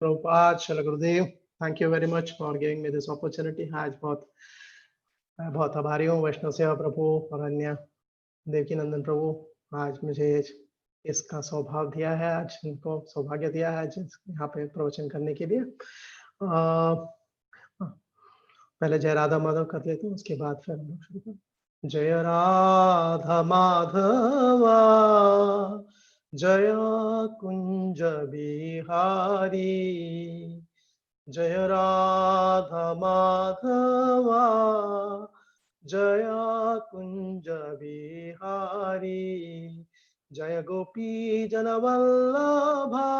Prabhupada, Srila Gurudev, thank you very much for giving me this opportunity. आज मैं बहुत आभारी हूँ वैष्णव सेवा प्रभु और अन्य देवकी नंदन प्रभु, आज मुझे इसका सौभाग्य दिया है, आज इनको सौभाग्य दिया है आज यहाँ पे प्रवचन करने के लिए। पहले जय राधा माधव कर लेते हैं, उसके बाद फिर हम लोग शुरू करें। जय राधा माधवा जय कुंज बिहारी, जय राधा माधवा जय कुंज बिहारी, जय गोपी जनवल्लभा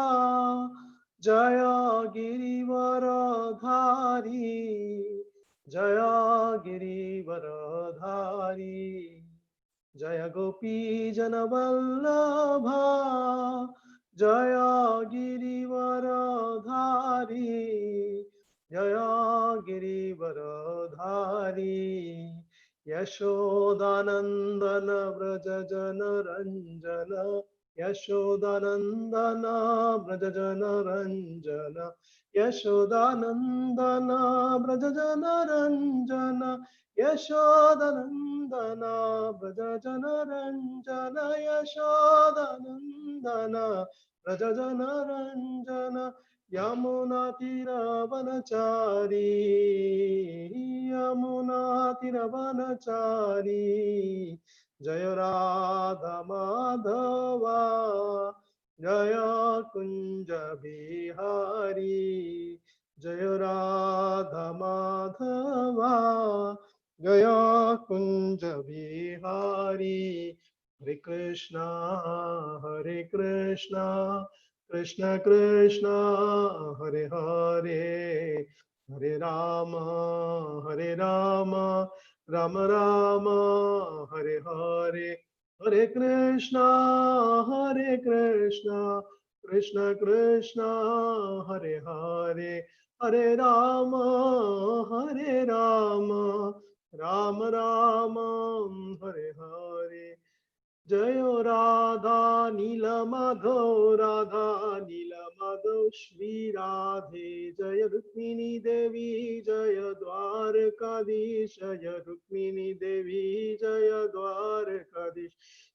जय गिरिवरधारी, जय गिरिवरधारी, जय गोपी जनवल्लभा जय गिरिवरधारी, जय गिरिवरधारी, यशोदानंदन व्रज जनरंजन, यशोदानंदन व्रज जनरंजन, यशोदानंदन व्रज जनरंजन, यशोदानंदन व्रज जनरंजन, यशोदानंदन व्रज जनरंजन, यमुना तीरवनचारी, यमुना तीरवनचारी, जय राधा माधवा जय कुंज बिहारी, जय राधा माधवा जय कुंज बिहारी। हरे कृष्णा कृष्ण कृष्ण हरे हरे, हरे राम राम राम हरे हरे, हरे कृष्णा कृष्ण कृष्ण हरे हरे, हरे राम राम राम हरे हरे। जय राधा नील माधव, राधा नील माधव श्री राधे, जय रुक्मिणी देवी जय द्वारकाधीश, जय रुक्मिणी देवी जय द्वारकाधीश,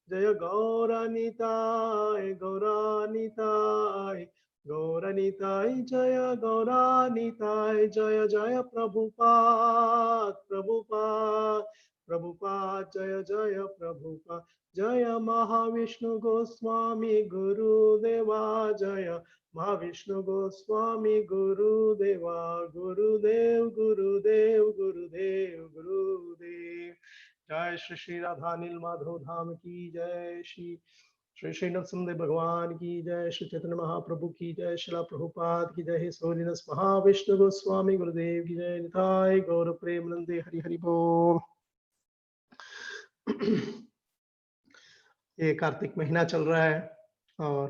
जय गौरानिताय गौरानिताय गौरानिताय, जय गौरानिताय, जय जय प्रभुपाद प्रभुपाद प्रभुपाद, जय जय प्रभुपाद, जय महाविष्णु गोस्वामी गुरुदेवा, जय महाविष्णु गोस्वामी गुरुदेवा, गुरुदेव गुरुदेव गुरुदेव गुरुदेव। जय श्री श्री राधा नील माधव धाम की जय, श्री श्री श्री नरसिंह भगवान की जय, श्री चैतन्य महाप्रभु की जय, श्रीला प्रभुपाद की जय, हिज होलीनेस महाविष्णु गोस्वामी गुरुदेव की जय, निताय गौर प्रेमानंदे हरि हरि बोल। ये कार्तिक महीना चल रहा है और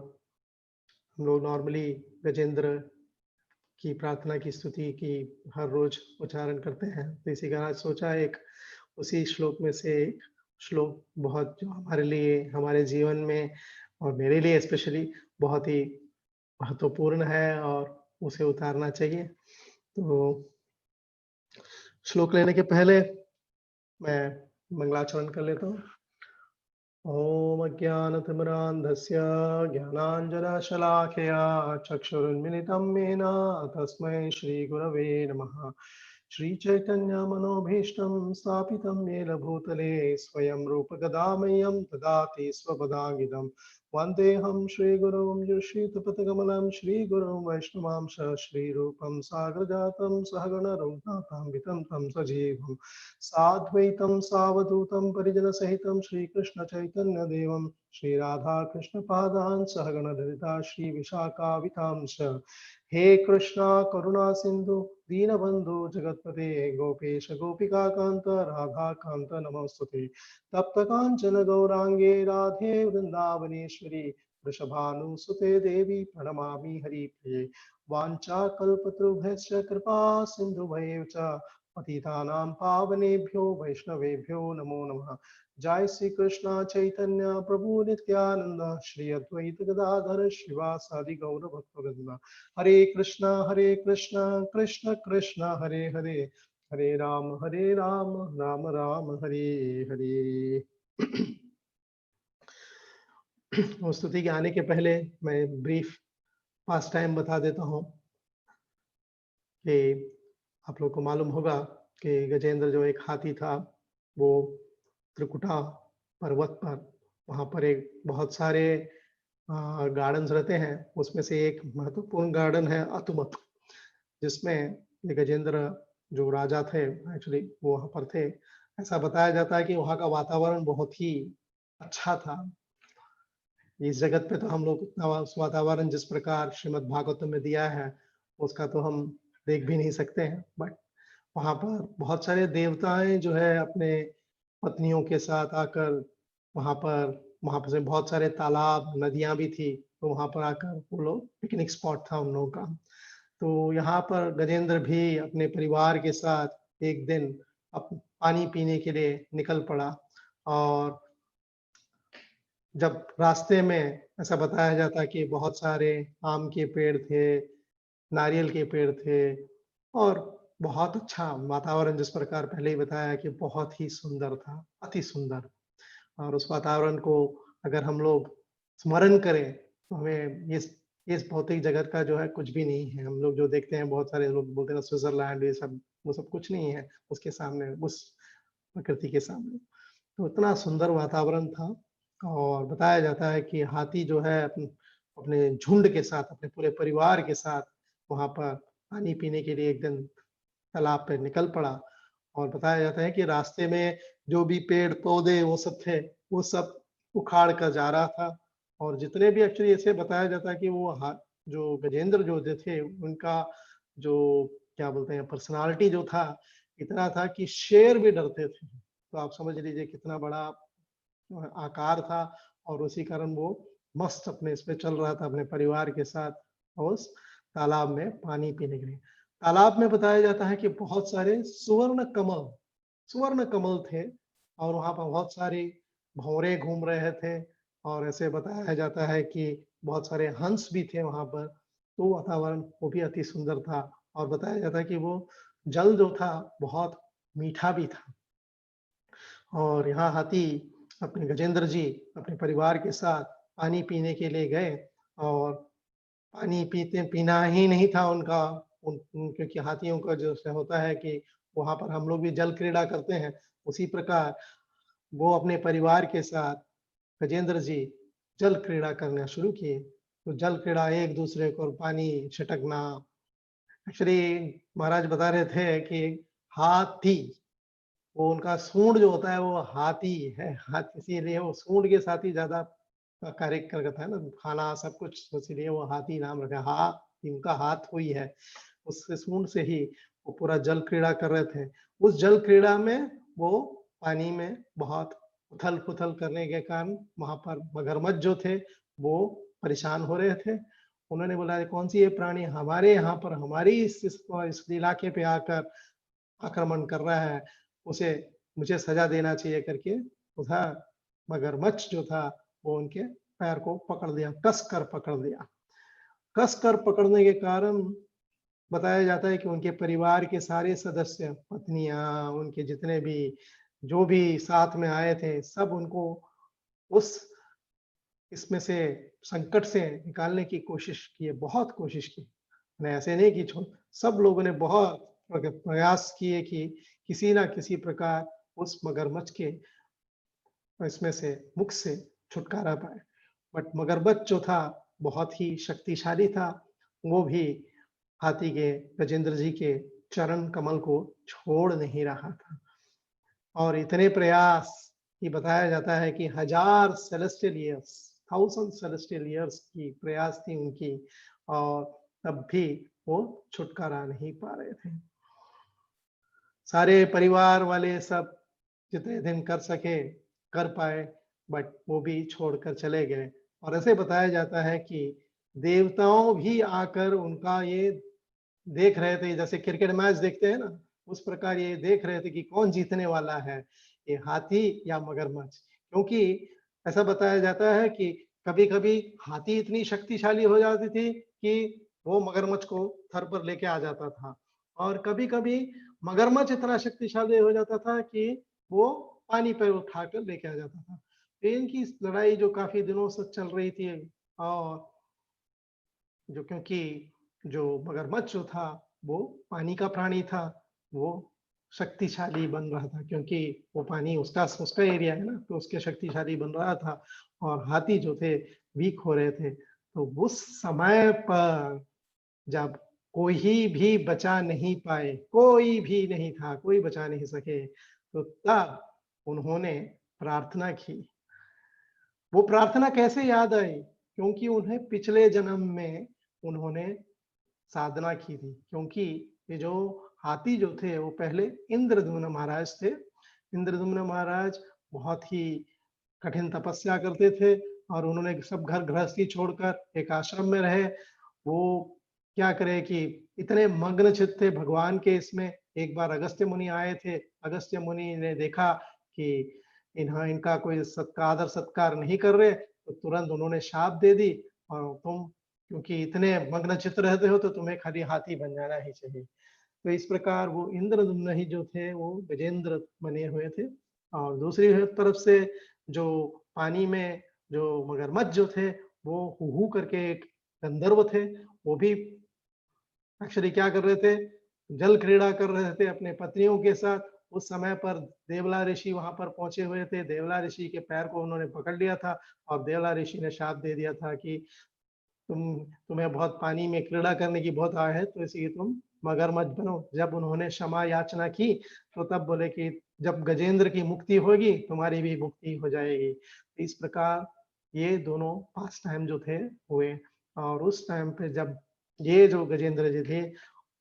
हम लोग नॉर्मली गजेंद्र की प्रार्थना की स्तुति की हर रोज उच्चारण करते हैं, तो इसी का आज सोचा एक उसी श्लोक में से एक श्लोक बहुत जो हमारे लिए हमारे जीवन में और मेरे लिए स्पेशली बहुत ही महत्वपूर्ण है और उसे उतारना चाहिए। तो श्लोक लेने के पहले मैं मंगलाचरण कर लेता हूँ। ओम अज्ञानतिमिरान्धस्य ज्ञानाञ्जनशलाकया चक्षुरुन्मिलितं येन तस्मै श्रीगुरवे नमः। श्रीचैतन्यमनोभीष्टं स्थापितं येन भूतले स्वयं रूपगदामह्यं ददाति स्वपदाङ्गितं। वन्देऽहं श्रीगुरुं श्रीयुतपथकमलं श्रीगुरुं वैष्णवांश श्रीरूपं साग्रजातं सहगणरघुनाथान्वितं तं सजीवं साद्वैतं सावधूतं परिजनसहितं श्रीकृष्णचैतन्यदेवं श्रीराधाकृष्णपादान् सहगणललिता श्रीविशाखावितांश। हे कृष्णा करुणा सिंधु दीनबंधु जगतपते गोपेश गोपिकाकांत राधाकांत नमोस्तुते। तप्त कांचन गौरांगे राधे वृंदावनेश्वरी वृषभानुसुते देवी प्रणमामि हरिप्रिये। वाञ्छाकल्पतरुभ्यश्च कृपा सिन्धुभ्यैव च पतितानां पावनेभ्यो वैष्णवेभ्यो नमो नमः। जय श्री कृष्ण चैतन्य प्रभु नित्यानंद श्री अद्वैत गदाधर श्रीवासादि गौर भक्तवृंद। हरे कृष्ण कृष्ण कृष्ण हरे हरे, हरे राम राम राम हरे हरे। स्तुति के आने के पहले मैं ब्रीफ पास्ट टाइम बता देता हूँ कि आप लोग को मालूम होगा कि गजेंद्र जो एक हाथी था, वो त्रिकुटा पर्वत पर, वहाँ पर एक बहुत सारे गार्डन्स रहते हैं, उसमें से एक महत्वपूर्ण गार्डन है अतुमत, जिसमें ये गजेंद्र जो राजा थे एक्चुअली वो वहाँ पर थे। ऐसा बताया जाता है कि वहाँ का वातावरण बहुत ही अच्छा था। इस जगत पे तो हम लोग उतना उस वातावरण जिस प्रकार श्रीमद् भागवतम में दिया है उसका तो हम देख भी नहीं सकते हैं, बट वहाँ पर बहुत सारे देवताएं जो है अपने पत्नियों के साथ आकर वहाँ पर से बहुत सारे तालाब नदियां भी थी, तो वहाँ पर आकर वो लोग पिकनिक स्पॉट था उन लोगों का। तो यहाँ पर गजेंद्र भी अपने परिवार के साथ एक दिन पानी पीने के लिए निकल पड़ा, और जब रास्ते में ऐसा बताया जाता है कि बहुत सारे आम के पेड़ थे, नारियल के पेड़ थे, और बहुत अच्छा वातावरण, जिस प्रकार पहले ही बताया कि बहुत ही सुंदर था, अति सुंदर। और उस वातावरण को अगर हम लोग स्मरण करें तो हमें इस भौतिक जगत का जो है कुछ भी नहीं है। हम लोग जो देखते हैं, बहुत सारे लोग बोलते हैं स्विट्जरलैंड, ये सब, वो सब कुछ नहीं है उसके सामने, उस प्रकृति के सामने। तो इतना सुंदर वातावरण था। और बताया जाता है कि हाथी जो है अपने झुंड के साथ, अपने पूरे परिवार के साथ वहां पर पानी पीने के लिए एक दिन तालाब पे निकल पड़ा। और बताया जाता है कि रास्ते में जो भी पेड़ पौधे वो सब थे, वो सब उखाड़ कर जा रहा था। और जितने भी एक्चुअली ऐसे बताया जाता है कि वो जो गजेंद्र जो थे उनका जो क्या बोलते हैं पर्सनालिटी जो था, इतना था कि शेर भी डरते थे। तो आप समझ लीजिए कितना बड़ा आकार था, और उसी कारण वो मस्त अपने इस पे चल रहा था अपने परिवार के साथ उस तालाब में पानी पीने के लिए। तालाब में बताया जाता है कि बहुत सारे सुवर्ण कमल थे, और वहां पर बहुत सारे भंवरे घूम रहे थे, और ऐसे बताया जाता है कि बहुत सारे हंस भी थे वहां पर। तो वातावरण वो भी अति सुंदर था, और बताया जाता है कि वो जल जो था बहुत मीठा भी था। और यहाँ हाथी अपने गजेंद्र जी अपने परिवार के साथ पानी पीने के लिए गए, और पानी पीना ही नहीं था उनका, क्योंकि हाथियों का जो होता है कि वहां पर हम लोग भी जल क्रीड़ा करते हैं, उसी प्रकार वो अपने परिवार के साथ गजेंद्र जी जल क्रीड़ा करना शुरू किए। तो जल क्रीड़ा एक दूसरे को पानी छिटकना, एक्चुअली महाराज बता रहे थे कि हाथी, वो उनका सूंड जो होता है वो हाथी है, हाथ इसीलिए वो सूंड के साथ ही ज्यादा कार्य करता है ना, खाना सब कुछ, इसीलिए वो हाथी नाम रखा। हाथ उनका हाथ हुई है, उससे सूंड से ही वो पूरा जल क्रीड़ा कर रहे थे। उस जल क्रीड़ा में वो पानी में बहुत उथल पुथल करने के कारण वहां पर मगरमच्छ जो थे वो परेशान हो रहे थे। उन्होंने बोला कौन सी ये प्राणी हमारे यहाँ पर हमारी इस इलाके पे आकर आक्रमण कर रहा है, उसे मुझे सजा देना चाहिए करके उधर मगरमच्छ जो था वो उनके पैर को पकड़ लिया, कस कर पकड़ लिया। कस कर पकड़ने के कारण बताया जाता है कि उनके परिवार के सारे सदस्य, पत्नियां, उनके जितने भी जो भी साथ में आए थे, सब उनको उस इसमें से संकट से निकालने की कोशिश की, बहुत कोशिश की। मैंने ऐसे नहीं कि सब लोगों ने बहुत प्रयास किए कि किसी ना किसी प्रकार उस मगरमच्छ के इसमें से मुख से छुटकारा पाए। बट मगरमच्छ जो था बहुत ही शक्तिशाली था, वो भी हाथी के गजेंद्र जी के चरण कमल को छोड़ नहीं रहा था। और इतने प्रयास कि बताया जाता है कि 1000 सेलेस्टियल ईयर्स, 1000 सेलेस्टियल ईयर्स की प्रयास थी उनकी, और तब भी वो छुटकारा नहीं पा रहे थे। सारे परिवार वाले सब जितने दिन कर सके कर पाए, बट वो भी छोड़कर चले गए। और ऐसे बताया जाता है कि देवताओं भी आकर उनका ये देख रहे थे, जैसे क्रिकेट मैच देखते हैं ना, उस प्रकार ये देख रहे थे कि कौन जीतने वाला है। कि हाथी या मगरमच्छ, क्योंकि ऐसा बताया जाता है कि कभी-कभी हाथी इतनी शक्तिशाली हो जाती थी कि वो मगरमच्छ को सर पर लेके आ जाता था और कभी-कभी मगरमच्छ इतना शक्तिशाली हो जाता था कि वो पानी पे उठाकर लेके आ जाता था। तो इनकी इस लड़ाई जो काफ़ी दिनों से चल रही थी और जो क्योंकि जो मगरमच्छ जो था, वो पानी का प्राणी था, वो शक्तिशाली बन रहा था क्योंकि वो पानी उसका उसका एरिया है ना, तो उसके शक्तिशाली बन रहा था और हाथी जो थे वीक हो रहे थे। तो उस समय पर जब कोई भी बचा नहीं पाए, कोई भी नहीं था, कोई बचा नहीं सके, तो तब उन्होंने प्रार्थना की। वो प्रार्थना कैसे याद आई? क्योंकि उन्हें पिछले जन्म में उन्होंने साधना की थी, क्योंकि ये जो हाथी जो थे वो पहले इंद्रद्युम्न महाराज थे। इंद्रद्युम्न महाराज बहुत ही कठिन तपस्या करते थे और उन्होंने सब घर गृहस्थी छोड़कर एक आश्रम में रहे। वो क्या करे कि इतने मग्न चित्त थे भगवान के इसमें। एक बार अगस्त्य मुनि आए थे। अगस्त्य मुनि ने देखा कि इनका कोई आदर सत्कार नहीं कर रहे, तो तुरंत उन्होंने शाप दे दी और तुम क्योंकि इतने मग्न चित्त रहते हो तो तुम्हें खाली हाथी बन जाना ही चाहिए। तो इस प्रकार वो इंद्रद्युम्न ही जो थे वो गजेंद्र बने हुए थे और दूसरी तरफ से जो पानी में जो मगरमच्छ जो थे वो हूहू करके एक गंधर्व थे। वो भी एक्चुअली क्या कर रहे थे, जल क्रीड़ा कर रहे थे अपने पत्नियों के साथ। उस समय पर देवला ऋषि वहां पर पहुंचे हुए थे। देवला ऋषि के पैर को उन्होंने पकड़ लिया था और देवला ऋषि ने शाप दे दिया था कि तुम्हें बहुत पानी में क्रीड़ा करने की बहुत आय है, तो इसलिए तुम मगरमच्छ बनो। जब उन्होंने क्षमा याचना की तो तब बोले कि जब गजेंद्र की मुक्ति होगी तुम्हारी भी मुक्ति हो जाएगी। इस प्रकार ये दोनों पास टाइम जो थे हुए और उस टाइम पे जब ये जो गजेंद्र जी थे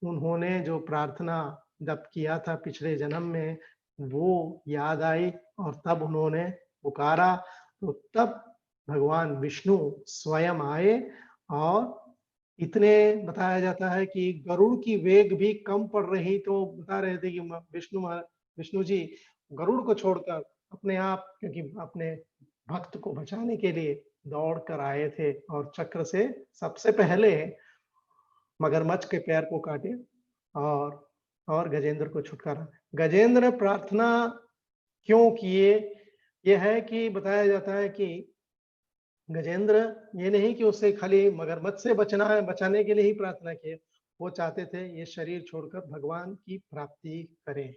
उन्होंने जो प्रार्थना जब किया था पिछले जन्म में वो याद आई और तब उन्होंने पुकारा। तो तब भगवान विष्णु स्वयं आए और इतने बताया जाता है कि गरुड़ की वेग भी कम पड़ रही तो बता रहे थे कि विष्णु जी गरुड़ को छोड़कर अपने आप क्योंकि अपने भक्त को बचाने के लिए दौड़ कर आए थे और चक्र से सबसे पहले मगरमच्छ के पैर को काटे और गजेंद्र को छुटकारा। गजेंद्र प्रार्थना क्यों किए? यह है कि बताया जाता है कि गजेंद्र ये नहीं कि उससे खाली मगरमच्छ से बचना है, बचाने के लिए ही प्रार्थना की। वो चाहते थे ये शरीर छोड़कर भगवान की प्राप्ति करें।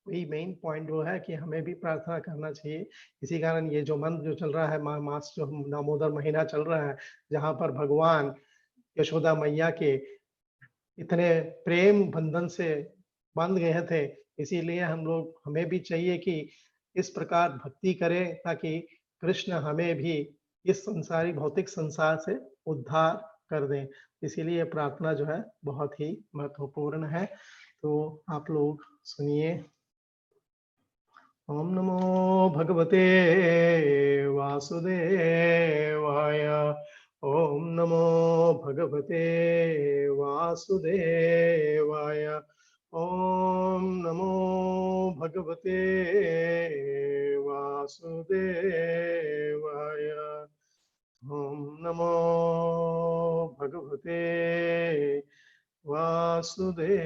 वही मेन पॉइंट वो है कि हमें भी प्रार्थना करना चाहिए। इसी कारण ये जो मंत्र जो चल रहा है मास जो दामोदर महीना चल रहा है, जहाँ पर भगवान यशोदा मैया के इतने प्रेम बंधन से बंध गए थे, इसीलिए हमें भी चाहिए कि इस प्रकार भक्ति करें ताकि कृष्ण हमें भी इस संसारी भौतिक संसार से उद्धार कर दें। इसीलिए प्रार्थना जो है बहुत ही महत्वपूर्ण है। तो आप लोग सुनिए। ओम नमो भगवते वासुदेवाय। ओम नमो भगवते वासुदेवाय। ओम नमो भगवते वासुदेवाय। ओम नमो भगवते वासुदेवाय।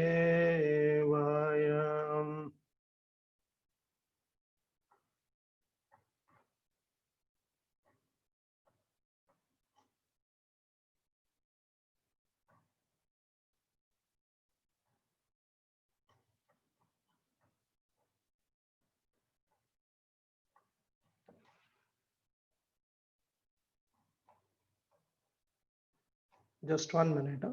Just 1 minute.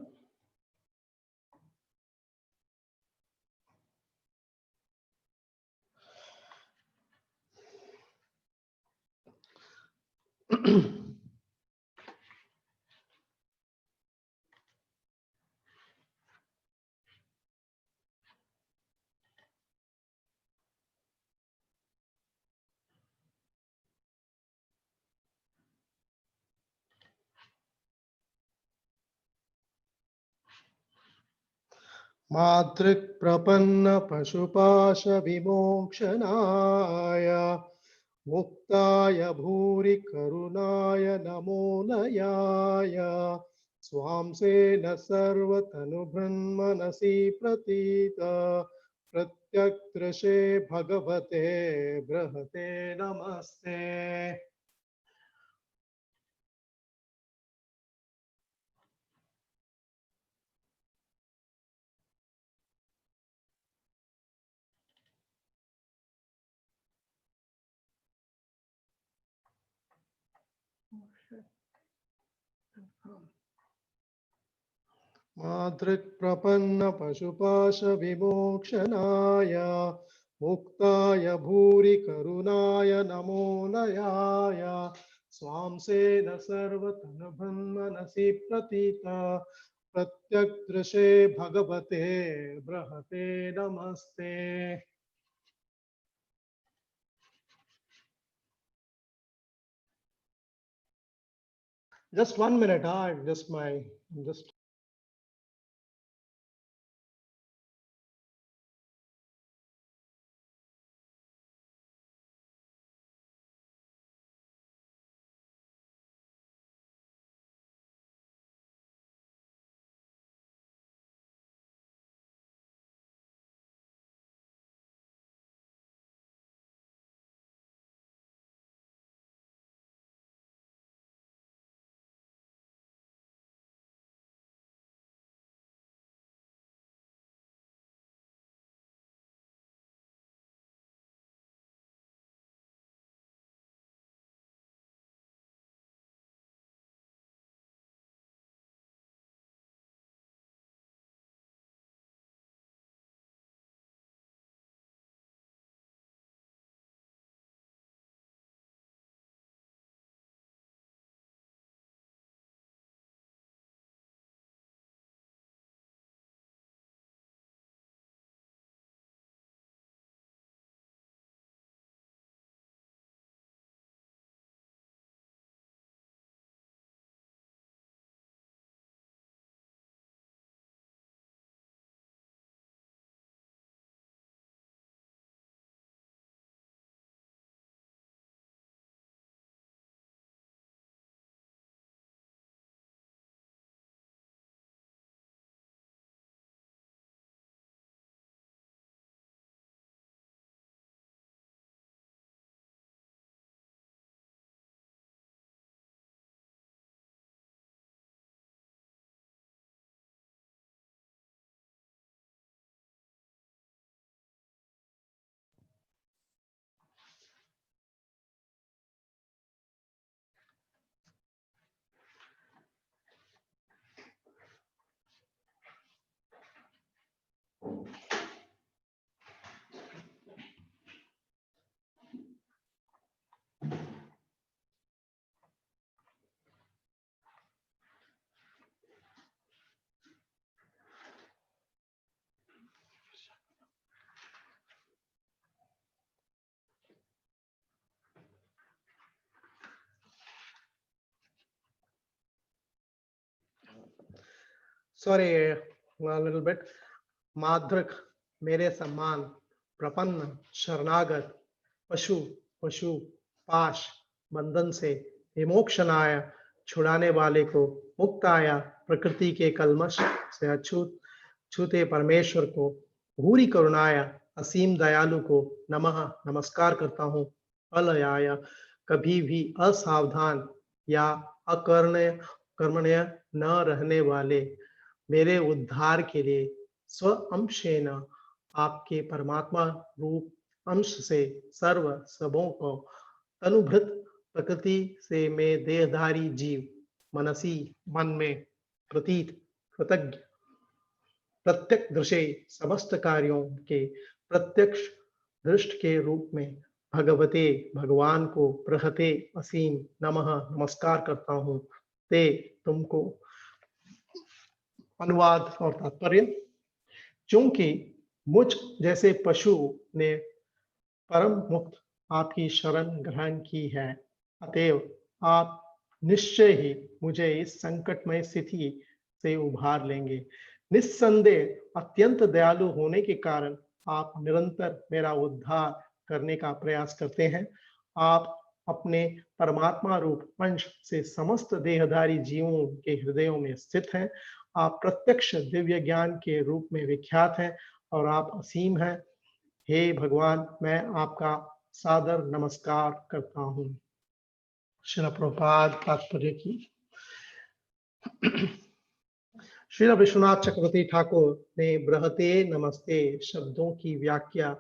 मातृक् प्रपन्न पशुपाश विमोक्षणाय मुक्ताय भूरि करुणाय नमो नयाय स्वां सेन सर्वतनुभृन्मनसि प्रतीत प्रत्यक्दृशे भगवते बृहते नमस्ते। मातृक् प्रपन्न पशुपाश विमोक्षणाय मुक्ताय भूरि करुणाय नमो नयाय स्वां सेन सर्वतनुभृन्मनसि प्रतीत प्रत्यक्दृशे भगवते बृहते नमस्ते। Just 1 minute, just sorry, a little bit. माद्रक मेरे सम्मान, प्रपन्न शरणागत, पशु पशु पाश बंधन से, विमोक्षणाय छुड़ाने वाले को, मुक्ताया प्रकृति के कलमश से अछूत छूते परमेश्वर को, भूरी करुणाया असीम दयालु को नमः नमस्कार करता हूँ। अलयाय कभी भी असावधान या अकर्णय कर्मण्य न रहने वाले मेरे उद्धार के लिए स्व अंशेन आपके परमात्मा रूप अंश से सर्व सबों को तनुभृत प्रकृति से मैं देहधारी जीव मनसी मन में प्रतीत कृतज्ञ प्रत्यक्ष दृश्य समस्त कार्यों के प्रत्यक्ष दृष्ट के रूप में भगवते भगवान को बृहते असीम नमः नमस्कार करता हूँ। ते तुमको अनुवाद और तात्पर्य। क्योंकि मुझ जैसे पशु ने परम मुक्त आपकी शरण ग्रहण की है, अतएव आप निश्चय ही मुझे इस संकटमय स्थिति से उभार लेंगे। निस्संदेह अत्यंत दयालु होने के कारण आप निरंतर मेरा उद्धार करने का प्रयास करते हैं। आप अपने परमात्मा रूप अंश से समस्त देहधारी जीवों के हृदयों में स्थित हैं। आप प्रत्यक्ष दिव्य ज्ञान के रूप में विख्यात हैं और आप असीम हैं। हे भगवान, मैं आपका सादर नमस्कार करता हूँ। श्रील प्रभुपाद तात्पर्य की। श्री विश्वनाथ चक्रवर्ती ठाकुर ने बृहते नमस्ते शब्दों की व्याख्या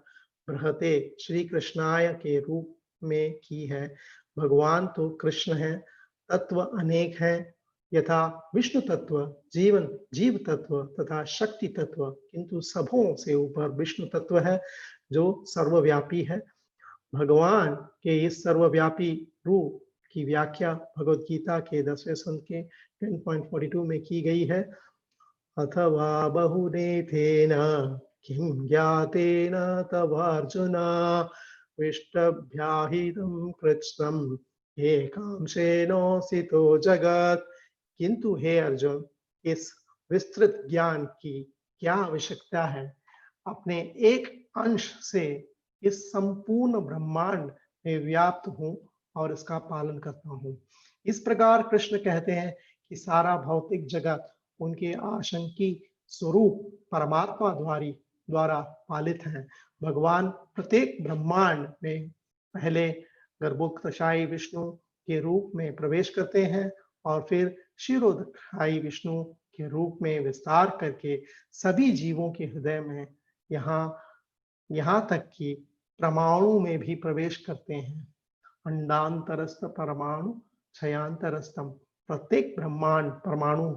बृहते श्री कृष्णाय के रूप में की है। भगवान तो कृष्ण है, तत्व अनेक है, यथा विष्णु तत्व, जीव तत्व तथा शक्ति तत्व, किंतु सबों से ऊपर विष्णु तत्व है जो सर्वव्यापी है। भगवान के इस सर्वव्यापी रूप की व्याख्या भगवद गीता के 10वें संध के 10.42 में की गई है। अथवा बहुनेथेन किं ज्ञातेन तवार्जुन विष्टभ्याहितं कृत्स्नम् एकांशेनोऽसितो जगत्। किंतु हे अर्जुन, इस विस्तृत ज्ञान की क्या आवश्यकता है? अपने एक अंश से इस संपूर्ण ब्रह्मांड में व्याप्त हूँ और इसका पालन करता हूँ। इस प्रकार कृष्ण कहते हैं कि सारा भौतिक जगत उनके आशंकी स्वरूप परमात्मा द्वारा पालित है। भगवान प्रत्येक ब्रह्मांड में पहले गर्भोत्कर्षायी विष्णु के रूप में प्रवेश करते हैं और फिर क्षीरोदकायी विष्णु के रूप में विस्तार करके सभी जीवों के हृदय में यहाँ तक कि परमाणु में भी प्रवेश करते हैं। अंडांतरस्थ परमाणु क्षयांतरस्थम। प्रत्येक ब्रह्मांड परमाणु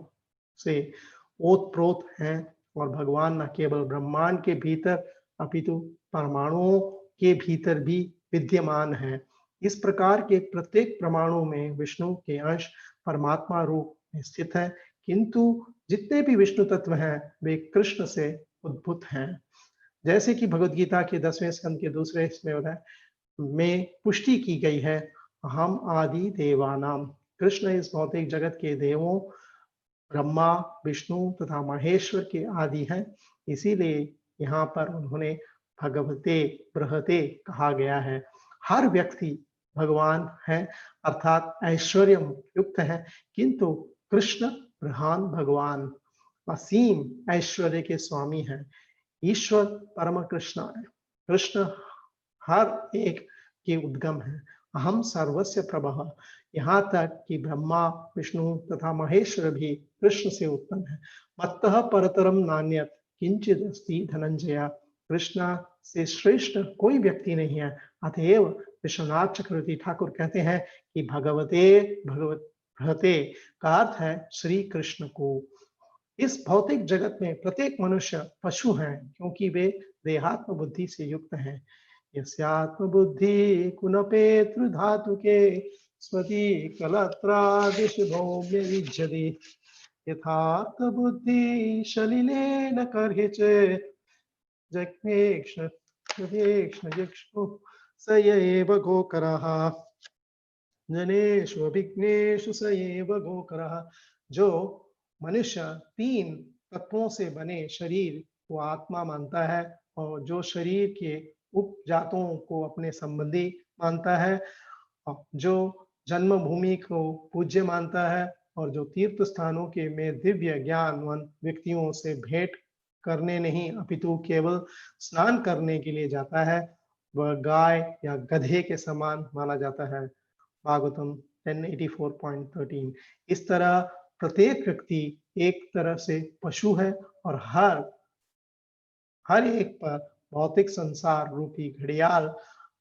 से ओतप्रोत है और भगवान न केवल ब्रह्मांड के भीतर अपितु परमाणुओं के भीतर भी विद्यमान है। इस प्रकार के प्रत्येक परमाणु में विष्णु के अंश परमात्मा रूप में स्थित है, किंतु जितने भी विष्णु तत्व हैं वे कृष्ण से उद्भूत हैं। जैसे कि भगवद गीता के 10वें स्कंद के 2 श्लोक में पुष्टि की गई है, हम आदि देवानाम। कृष्ण इस भौतिक जगत के देवों ब्रह्मा, विष्णु तथा महेश्वर के आदि हैं। इसीलिए यहाँ पर उन्होंने भगवते बृहते कहा गया है। हर व्यक्ति भगवान है अर्थात ऐश्वर्य युक्त है, किंतु कृष्ण बृहन भगवान असीम ऐश्वर्य के स्वामी हैं। ईश्वर परम कृष्ण है। कृष्ण हर एक के उद्गम है। अहम सर्वस्य प्रभः। यहाँ तक कि ब्रह्मा, विष्णु तथा महेश्वर भी कृष्ण से उत्पन्न है। मत्तः परतरम नान्यत् किंचित् अस्ति धनंजय। कृष्ण से श्रेष्ठ कोई व्यक्ति नहीं है। अतएव विश्वनाथ चक्रवर्ती ठाकुर कहते हैं कि भगवते का अर्थ है श्री कृष्ण को। इस भौतिक जगत में प्रत्येक मनुष्य पशु है, क्योंकि वे देहात्म बुद्धि से युक्त हैं। यस्यात्म बुद्धि कुनपेतृ धातुके स्वती कलत्रादिश भौम्य विज्जति। यथार्थ बुद्धि शलिलेन कर्हिचे जग्नेक्ष्ण जिष्णु स एव गोकरः। जनेषु अभिघ्नेषु स एव गोकरः। जो मनुष्य 3 तत्वों से बने शरीर को आत्मा मानता है और जो शरीर के उपजातों को अपने संबंधी मानता है, जो जन्मभूमि को पूज्य मानता है और जो तीर्थ स्थानों के में दिव्य ज्ञानवान व्यक्तियों से भेंट करने नहीं अपितु केवल स्नान करने के लिए जाता है, वह गाय या गधे के समान माना जाता है। भागवतम 1084.13। इस तरह प्रत्येक व्यक्ति एक तरह से पशु है और हर एक पर भौतिक संसार रूपी घड़ियाल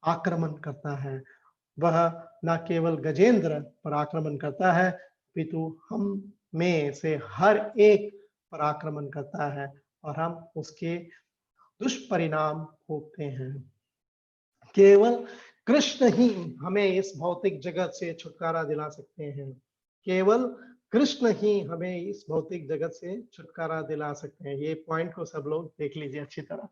आक्रमण करता है। वह न केवल गजेंद्र पर आक्रमण करता है, अपितु हम में से हर एक पर आक्रमण करता है और हम उसके दुष्परिणाम भोगते हैं। केवल कृष्ण ही हमें इस भौतिक जगत से छुटकारा दिला सकते हैं। केवल कृष्ण ही हमें इस भौतिक जगत से छुटकारा दिला सकते हैं। ये पॉइंट को सब लोग देख लीजिए अच्छी तरह।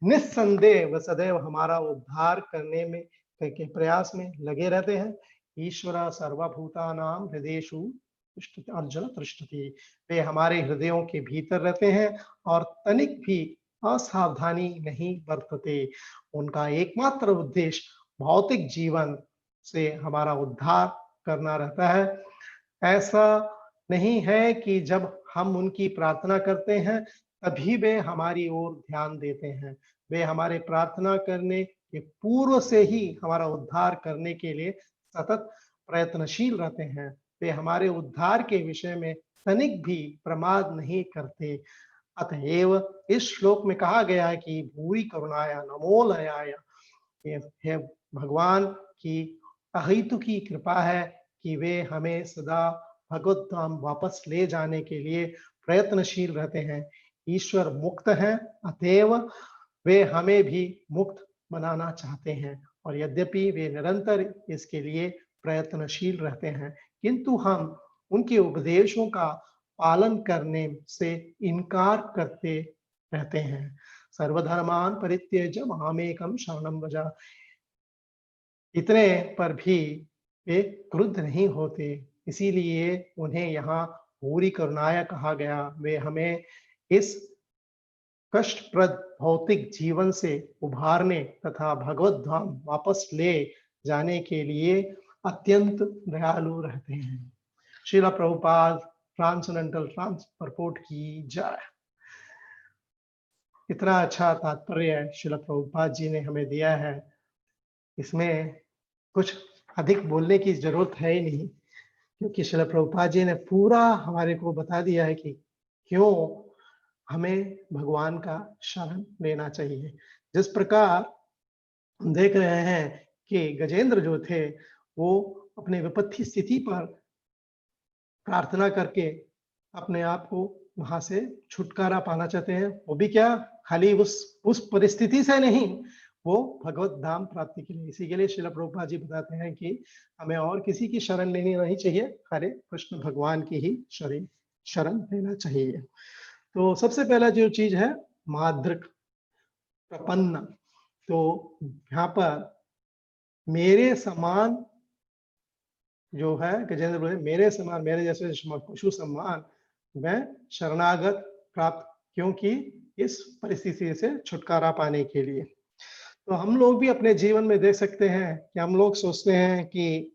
निस्संदेह व सदैव हमारा उद्धार करने में के प्रयास में लगे रहते हैं। ईश्वर सर्वभूतानां हृदयेषु अर्जुन तिष्ठति। वे हमारे हृदयों के भीतर रहते हैं और तनिक भी असावधानी नहीं बरतते। उनका एकमात्र उद्देश्य भौतिक जीवन से हमारा उद्धार करना रहता है। ऐसा नहीं है कि जब हम उनकी प्रार्थना करते हैं तभी वे हमारी ओर ध्यान देते हैं। वे हमारे प्रार्थना करने के पूर्व से ही हमारा उद्धार करने के लिए सतत प्रयत्नशील रहते हैं। वे हमारे उद्धार के विषय में तनिक भी प्रमाद नहीं करते। अतएव इस श्लोक में कहा गया है कि भूरि करुणाया नमोलयाय, ये भगवान की अहेतुकी कृपा है कि वे हमें सदा भगवत धाम वापस ले जाने के लिए प्रयत्नशील रहते हैं। ईश्वर मुक्त हैं, अतएव वे हमें भी मुक्त बनाना चाहते हैं और यद्यपि वे निरंतर इसके लिए प्रयत्नशील रहते हैं, किंतु हम उनके उपदेशों का पालन करने से इनकार करते रहते हैं। सर्वधर्मान परित्यज्य मामेकं शरणं व्रज। इतने पर भी वे क्रुद्ध नहीं होते, इसीलिए उन्हें यहाँ भूरि करुणाय कहा गया। वे हमें इस कष्टप्रद भौतिक जीवन से उभारने तथा भगवत धाम वापस ले जाने के लिए अत्यंत दयालु रहते हैं। श्रील प्रभुपाद ट्रांसेंडेंटल ट्रांसपर्पोर्ट की जय। इतना अच्छा तात्पर्य श्रील प्रभुपाद जी ने हमें दिया है, इसमें कुछ अधिक बोलने की जरूरत है ही नहीं, क्योंकि श्रील प्रभुपाद जी ने पूरा हमारे को बता दिया है कि क्यों हमें भगवान का शरण लेना चाहिए। जिस प्रकार हम देख रहे हैं कि गजेंद्र जो थे वो अपने विपत्ति स्थिति पर प्रार्थना करके अपने आप को वहां से छुटकारा पाना चाहते हैं। वो भी क्या, खाली उस परिस्थिति से नहीं, वो भगवत धाम प्राप्ति के लिए। इसी के लिए श्रील प्रभुपाद जी बताते हैं कि हमें और किसी की शरण लेनी नहीं चाहिए, हरे कृष्ण भगवान की ही शरण लेना चाहिए। तो सबसे पहला जो चीज है मादृक प्रपन्न, तो यहाँ पर मेरे समान जो है गजेंद्र बोले, मेरे समान, मेरे जैसे पशु समान मैं शरणागत प्राप्त, क्योंकि इस परिस्थिति से छुटकारा पाने के लिए। तो हम लोग भी अपने जीवन में देख सकते हैं कि हम लोग सोचते हैं कि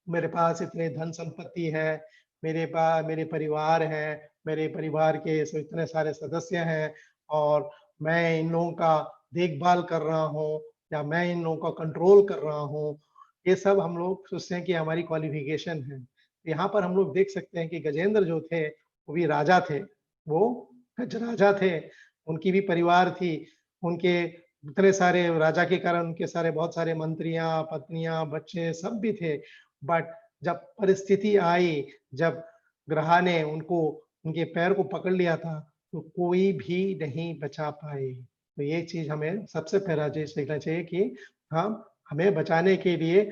मेरे पास इतने धन संपत्ति है, मेरे पास मेरे परिवार है, मेरे परिवार के इतने सारे सदस्य हैं और मैं इन लोगों का देखभाल कर रहा हूँ या मैं इन लोगों का कंट्रोल कर रहा हूँ। ये सब हम लोग सोचते हैं कि हमारी क्वालिफिकेशन है। यहाँ पर हम लोग देख सकते हैं कि गजेंद्र जो थे वो भी राजा थे, वो गजराजा थे, उनकी भी परिवार थी, उनके इतने सारे राजा के कारण उनके सारे बहुत सारे मंत्रियां, पत्नियां, बच्चे सब भी थे। बट जब परिस्थिति आई, जब ग्रह ने उनको उनके पैर को पकड़ लिया था, तो कोई भी नहीं बचा पाए। तो ये चीज हमें सबसे पहला चीज सीखना चाहिए कि हम हमें बचाने के लिए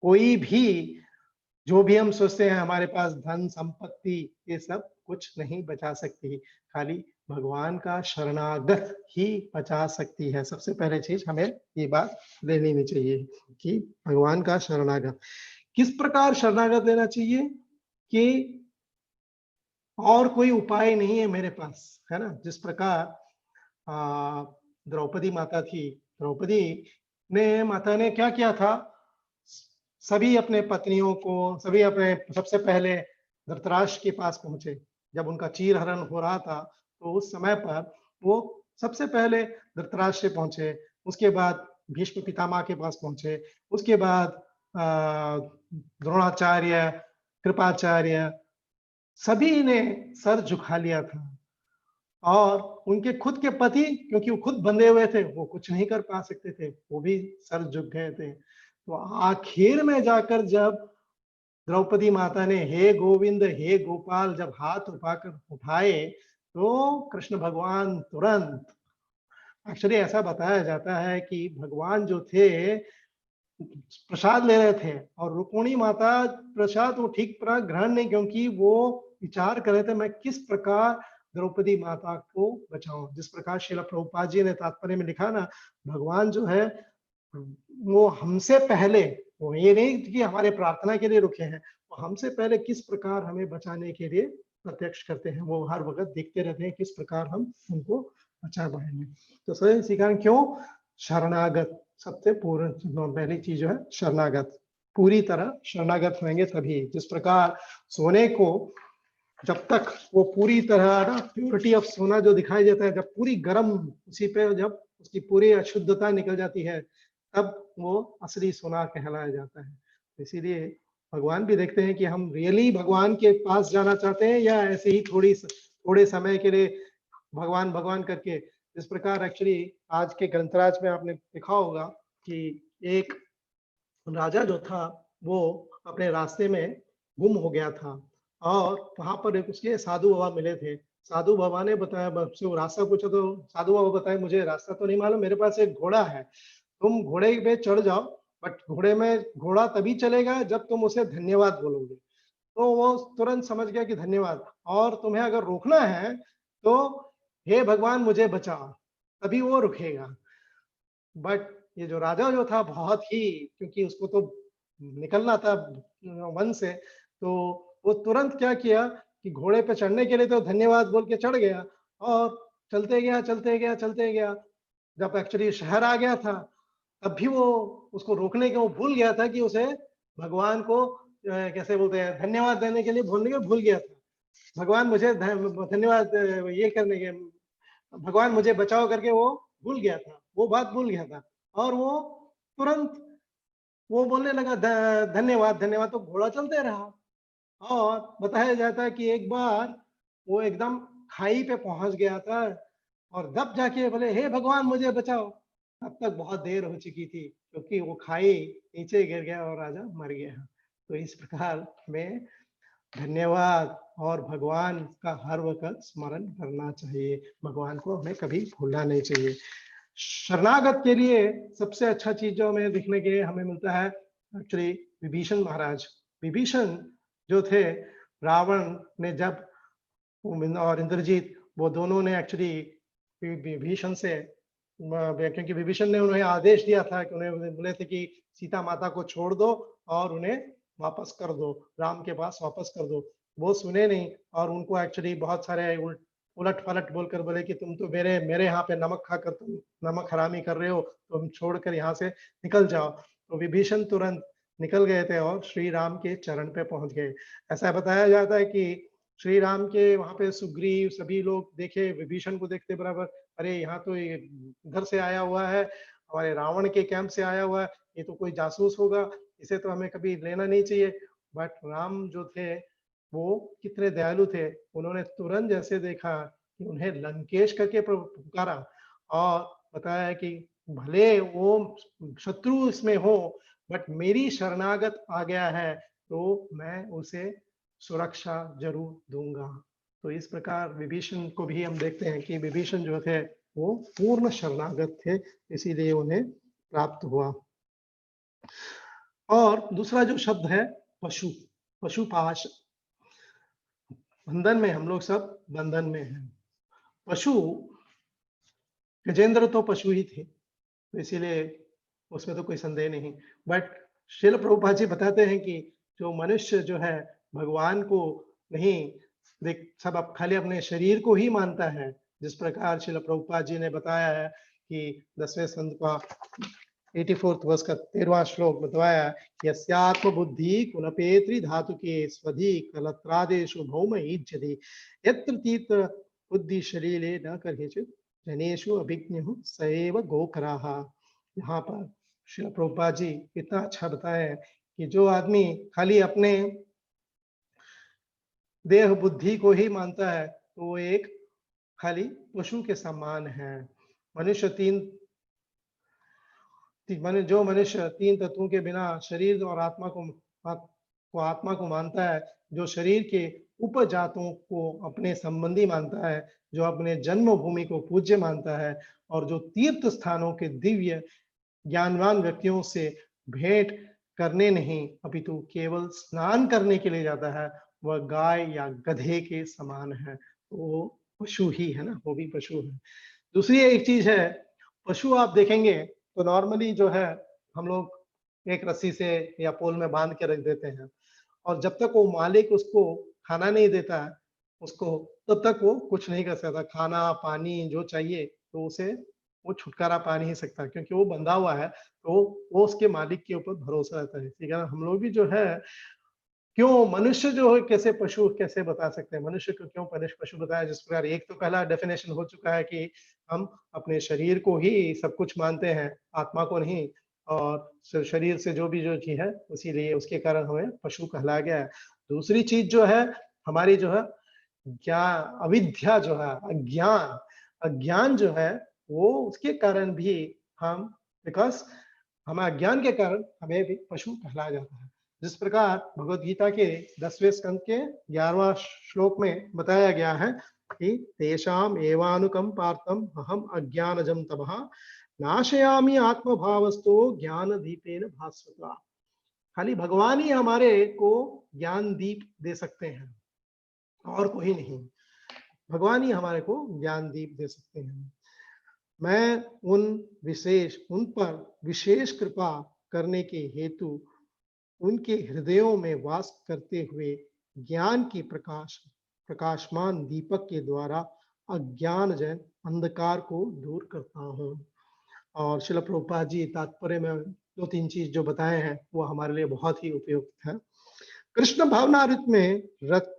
कोई भी, जो भी हम सोचते हैं हमारे पास धन संपत्ति, ये सब कुछ नहीं बचा सकती, खाली भगवान का शरणागत ही बचा सकती है। सबसे पहले चीज हमें ये बात लेनी नहीं चाहिए कि भगवान का शरणागत। किस प्रकार शरणागत लेना चाहिए कि और कोई उपाय नहीं है मेरे पास, है ना। जिस प्रकार द्रौपदी माता थी, द्रौपदी माता ने क्या किया था, सभी अपने पत्नियों को, सभी अपने सबसे पहले धृतराष्ट्र के पास पहुंचे। जब उनका चीरहरण हो रहा था तो उस समय पर वो सबसे पहले धृतराष्ट्र से पहुंचे, उसके बाद भीष्म पितामह के पास पहुंचे, उसके बाद द्रोणाचार्य, कृपाचार्य, सभी ने सर झुका लिया था। और उनके खुद के पति, क्योंकि वो खुद बंधे हुए थे, वो कुछ नहीं कर पा सकते थे, वो भी सर झुक गए थे। तो आखिर में जाकर जब द्रौपदी माता ने हे गोविंद हे गोपाल जब हाथ उठाए, तो कृष्ण भगवान तुरंत, एक्चुअली ऐसा बताया जाता है कि भगवान जो थे प्रसाद ले रहे थे और रुक्मिणी माता प्रसाद वो ठीक तरह ग्रहण नहीं, क्योंकि वो विचार कर रहे थे मैं किस प्रकार द्रौपदी माता को बचाऊं। जिस प्रकार श्रील प्रभुपाद जी ने तात्पर्य में लिखा ना, भगवान जो है वो हमसे पहले, वो ये नहीं कि हमारे प्रार्थना के लिए रुके हैं, हमसे पहले किस प्रकार हमें बचाने के लिए प्रत्यक्ष करते हैं, वो हर वक्त देखते रहते हैं किस प्रकार हम उनको बचा पाएंगे। तो सर इसी कारण क्यों शरणागत, सबसे पूर्ण पहली चीज जो है शरणागत, पूरी तरह शरणागत होंगे तभी। जिस प्रकार सोने को जब तक वो पूरी तरह ना प्योरिटी ऑफ सोना जो दिखाई देता है, जब पूरी गर्म उसी पे जब उसकी पूरी अशुद्धता निकल जाती है तब वो असली सोना कहलाया जाता है। इसीलिए भगवान भी देखते हैं कि हम रियली भगवान के पास जाना चाहते हैं या ऐसे ही थोड़े समय के लिए भगवान भगवान करके। इस प्रकार एक्चुअली आज के ग्रंथराज में आपने देखा होगा कि एक राजा जो था वो अपने रास्ते में गुम हो गया था और वहां पर एक उसके साधु बाबा मिले थे। साधु बाबा ने बताया, से वो रास्ता पूछा तो साधु बाबा बताए मुझे रास्ता तो नहीं मालूम, मेरे पास एक घोड़ा है, तुम घोड़े पे चढ़ जाओ, बट घोड़ा तभी चलेगा जब तुम उसे धन्यवाद बोलोगे। तो वो तुरंत समझ गया कि धन्यवाद, और तुम्हें अगर रोकना है तो हे भगवान मुझे बचा, तभी वो रुकेगा। बट ये जो राजा जो था बहुत ही, क्योंकि उसको तो निकलना था वन से, तो वो तुरंत क्या किया कि घोड़े पे चढ़ने के लिए तो धन्यवाद बोल के चढ़ गया और चलते गया चलते गया चलते गया। जब एक्चुअली शहर आ गया था तब भी वो उसको रोकने के वो भूल गया था कि उसे भगवान को कैसे बोलते हैं धन्यवाद देने के लिए भूलने के भूल गया था। भगवान मुझे धन्यवाद ये करने के, भगवान मुझे बचाओ करके वो भूल गया था, वो बात भूल गया था। और वो तुरंत वो बोलने लगा धन्यवाद धन्यवाद, तो घोड़ा चलते रहा। और बताया जाता है कि एक बार वो एकदम खाई पे पहुंच गया था और तब जाके बोले हे भगवान मुझे बचाओ। तब तक बहुत देर हो चुकी थी क्योंकि वो खाई नीचे गिर गया और राजा मर गया। तो इस प्रकार में धन्यवाद और भगवान का हर वक्त स्मरण करना चाहिए, भगवान को हमें कभी भूलना नहीं चाहिए। शरणागत के लिए सबसे अच्छा चीज जो हमें देखने के लिए हमें मिलता है एक्चुअली विभीषण महाराज। विभीषण जो थे, रावण ने जब और इंद्रजीत, वो दोनों ने एक्चुअली विभीषण से, क्योंकि विभीषण ने उन्हें आदेश दिया था कि उन्हें बोले थे कि सीता माता को छोड़ दो और उन्हें वापस कर दो, राम के पास वापस कर दो। वो सुने नहीं और उनको एक्चुअली बहुत सारे उलट पलट बोलकर बोले कि तुम तो मेरे यहाँ पे नमक खाकर तुम नमक हरामी कर रहे हो, तुम छोड़कर यहाँ से निकल जाओ। तो विभीषण तुरंत निकल गए थे और श्री राम के चरण पे पहुंच गए। ऐसा बताया जाता है कि श्री राम के वहां पे सुग्रीव सभी लोग देखे, विभीषण को देखते बराबर, अरे यहाँ तो ये इधर से आया हुआ है, हमारे रावण के कैंप से आया हुआ है, ये तो कोई जासूस होगा, इसे तो हमें कभी लेना नहीं चाहिए। बट राम जो थे वो कितने दयालु थे, उन्होंने तुरंत जैसे देखा कि उन्हें लंकेश करके पुकारा और बताया कि भले वो शत्रु इसमें हो बट मेरी शरणागत आ गया है तो मैं उसे सुरक्षा जरूर दूंगा। तो इस प्रकार विभीषण को भी हम देखते हैं कि विभीषण जो थे वो पूर्ण शरणागत थे, इसीलिए उन्हें प्राप्त हुआ। और दूसरा जो शब्द है पशु, पशुपाश, बंधन में, हम लोग सब बंधन में हैं। पशु, गजेंद्र तो पशु ही थे, तो इसीलिए उसमें तो कोई संदेह नहीं। बट श्रील प्रभुपाद जी बताते हैं कि जो मनुष्य जो है भगवान को नहीं देख, सब अब खाली अपने शरीर को ही मानता है। जिस प्रकार श्रील प्रभुपाद जी ने बताया है कि 10वें संत का 84th वर्ष का 13वां श्लोक बताया, यस्यात्म बुद्धि कुलपेत्री धातु के स्वधि कलत्रादेशु भौम इज्जति यत्र तीत बुद्धि शरीरे न करेचित जनेशु अभिज्ञ सएव गोकराः। यहाँ पर श्रील प्रभुपाद जी इतना अच्छा बताया है कि जो आदमी खाली अपने देह बुद्धि को ही मानता है तो वो एक खाली पशु के समान है। मनुष्य जो मनुष्य तीन तत्वों के बिना शरीर और आत्मा को मानता है, जो शरीर के उपजातों को अपने संबंधी मानता है, जो अपने जन्मभूमि को पूज्य मानता है और जो तीर्थ स्थानों के दिव्य ज्ञानवान व्यक्तियों से भेंट करने नहीं अपितु केवल स्नान करने के लिए जाता है, वह गाय या गधे के समान है। तो वो पशु ही है ना, वो भी पशु है। दूसरी एक चीज है, पशु आप देखेंगे तो नॉर्मली जो है हम लोग एक रस्सी से या पोल में बांध के रख देते हैं, और जब तक वो मालिक उसको खाना नहीं देता है उसको, तब तक वो कुछ नहीं कर सकता। खाना पानी जो चाहिए तो उसे वो छुटकारा पा नहीं सकता, क्योंकि वो बंधा हुआ है, तो वो उसके मालिक के ऊपर भरोसा रहता है। ठीक है ना? हम लोग भी जो है, क्यों मनुष्य जो है कैसे पशु कैसे बता सकते हैं, मनुष्य को क्यों पशु बताया? जिस प्रकार एक तो पहला डेफिनेशन हो चुका है कि हम अपने शरीर को ही सब कुछ मानते हैं, आत्मा को नहीं, और शरीर से जो भी जो चीज है इसीलिए उसके कारण हमें पशु कहलाया गया है। दूसरी चीज जो है हमारी जो है ज्ञान, अविद्या जो है, अज्ञान, अज्ञान जो है वो उसके कारण भी हम, बिकॉज हमें अज्ञान के कारण हमें भी पशु कहलाया जाता है। जिस प्रकार भगवत गीता के 10वें स्कंद के 11वां श्लोक में बताया गया है कि तेषाम एवानुकम पार्थम अहम अज्ञानजम तमः नाशयामि आत्मभावस्तो ज्ञान दीपेन भास्वता। खाली भगवान ही हमारे को ज्ञान दीप दे सकते हैं, और कोई नहीं। भगवान ही हमारे को ज्ञान दीप दे सकते हैं। मैं उन पर विशेष कृपा करने के हेतु उनके हृदयों में वास करते हुए ज्ञान की प्रकाशमान दीपक के द्वारा अज्ञान जन अंधकार को दूर करता हूँ। और श्रील प्रभुपाद जी तात्पर्य में 2-3 चीज जो बताए हैं वो हमारे लिए बहुत ही उपयुक्त है। कृष्ण भावनामृत में रत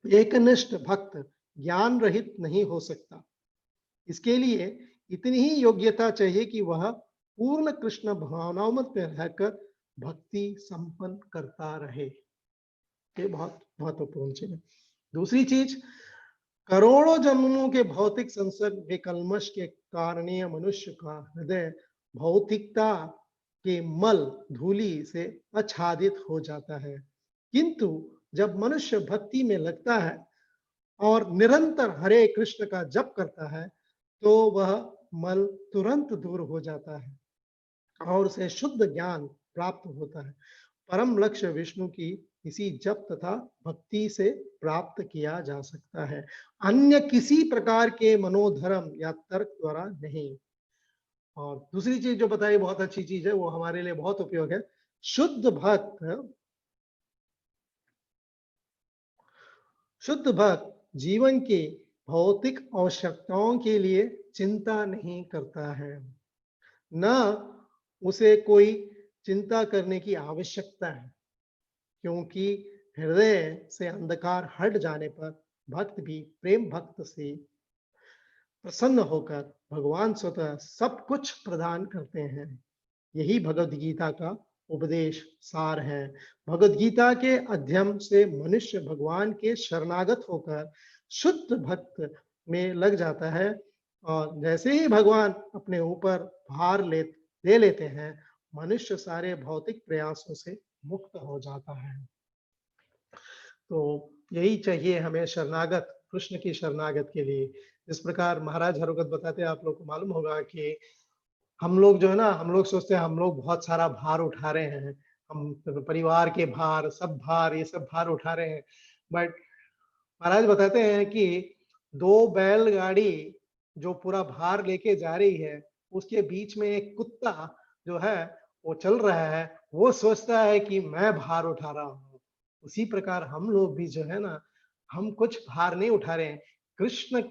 एकनिष्ठ भक्त ज्ञान रहित नहीं हो सकता। इसके लिए इतनी ही योग्यता चाहिए कि वह पूर्ण कृष्ण भावनामृत में रहकर भक्ति संपन्न करता रहे। ये बहुत महत्वपूर्ण चीज है। दूसरी चीज, करोड़ों जन्मों के भौतिक संसर्ग के कलमश के कारणीय मनुष्य का हृदय भौतिकता के मल धूलि से आच्छादित हो जाता है, किंतु जब मनुष्य भक्ति में लगता है और निरंतर हरे कृष्ण का जप करता है तो वह मल तुरंत दूर हो जाता है और उसे शुद्ध ज्ञान प्राप्त होता है। परम लक्ष्य विष्णु की इसी जप तथा भक्ति से प्राप्त किया जा सकता है, अन्य किसी प्रकार के मनोधर्म या तर्क द्वारा नहीं। और दूसरी चीज जो बताई बहुत अच्छी चीज है, वो हमारे लिए बहुत उपयोग है। शुद्ध भक्त जीवन के भौतिक आवश्यकताओं के लिए चिंता नहीं करता है, न उसे कोई चिंता करने की आवश्यकता है, क्योंकि हृदय से अंधकार हट जाने पर भक्त भी प्रेम भक्त से प्रसन्न होकर भगवान स्वतः सब कुछ प्रदान करते हैं। यही भगवद गीता का उपदेश सार है। भगवद गीता के अध्ययन से मनुष्य भगवान के शरणागत होकर शुद्ध भक्त में लग जाता है, और जैसे ही भगवान अपने ऊपर भार ले लेते हैं, मनुष्य सारे भौतिक प्रयासों से मुक्त हो जाता है। तो यही चाहिए हमें शरणागत, कृष्ण की शरणागत के लिए। जिस प्रकार महाराज हरगत बताते हैं, आप लोग को मालूम होगा कि हम लोग जो है ना, हम लोग सोचते हैं हम लोग बहुत सारा भार उठा रहे हैं, हम परिवार के भार, सब भार, ये सब भार उठा रहे हैं। बट महाराज बताते हैं कि 2 बैलगाड़ी जो पूरा भार लेके जा रही है, उसके बीच में एक कुत्ता जो है वो चल रहा है, वो सोचता है कि मैं भार उठा रहा हूँ। उसी प्रकार हम लोग भी जो है ना, हम कुछ भार नहीं उठा रहे हैं। कृष्ण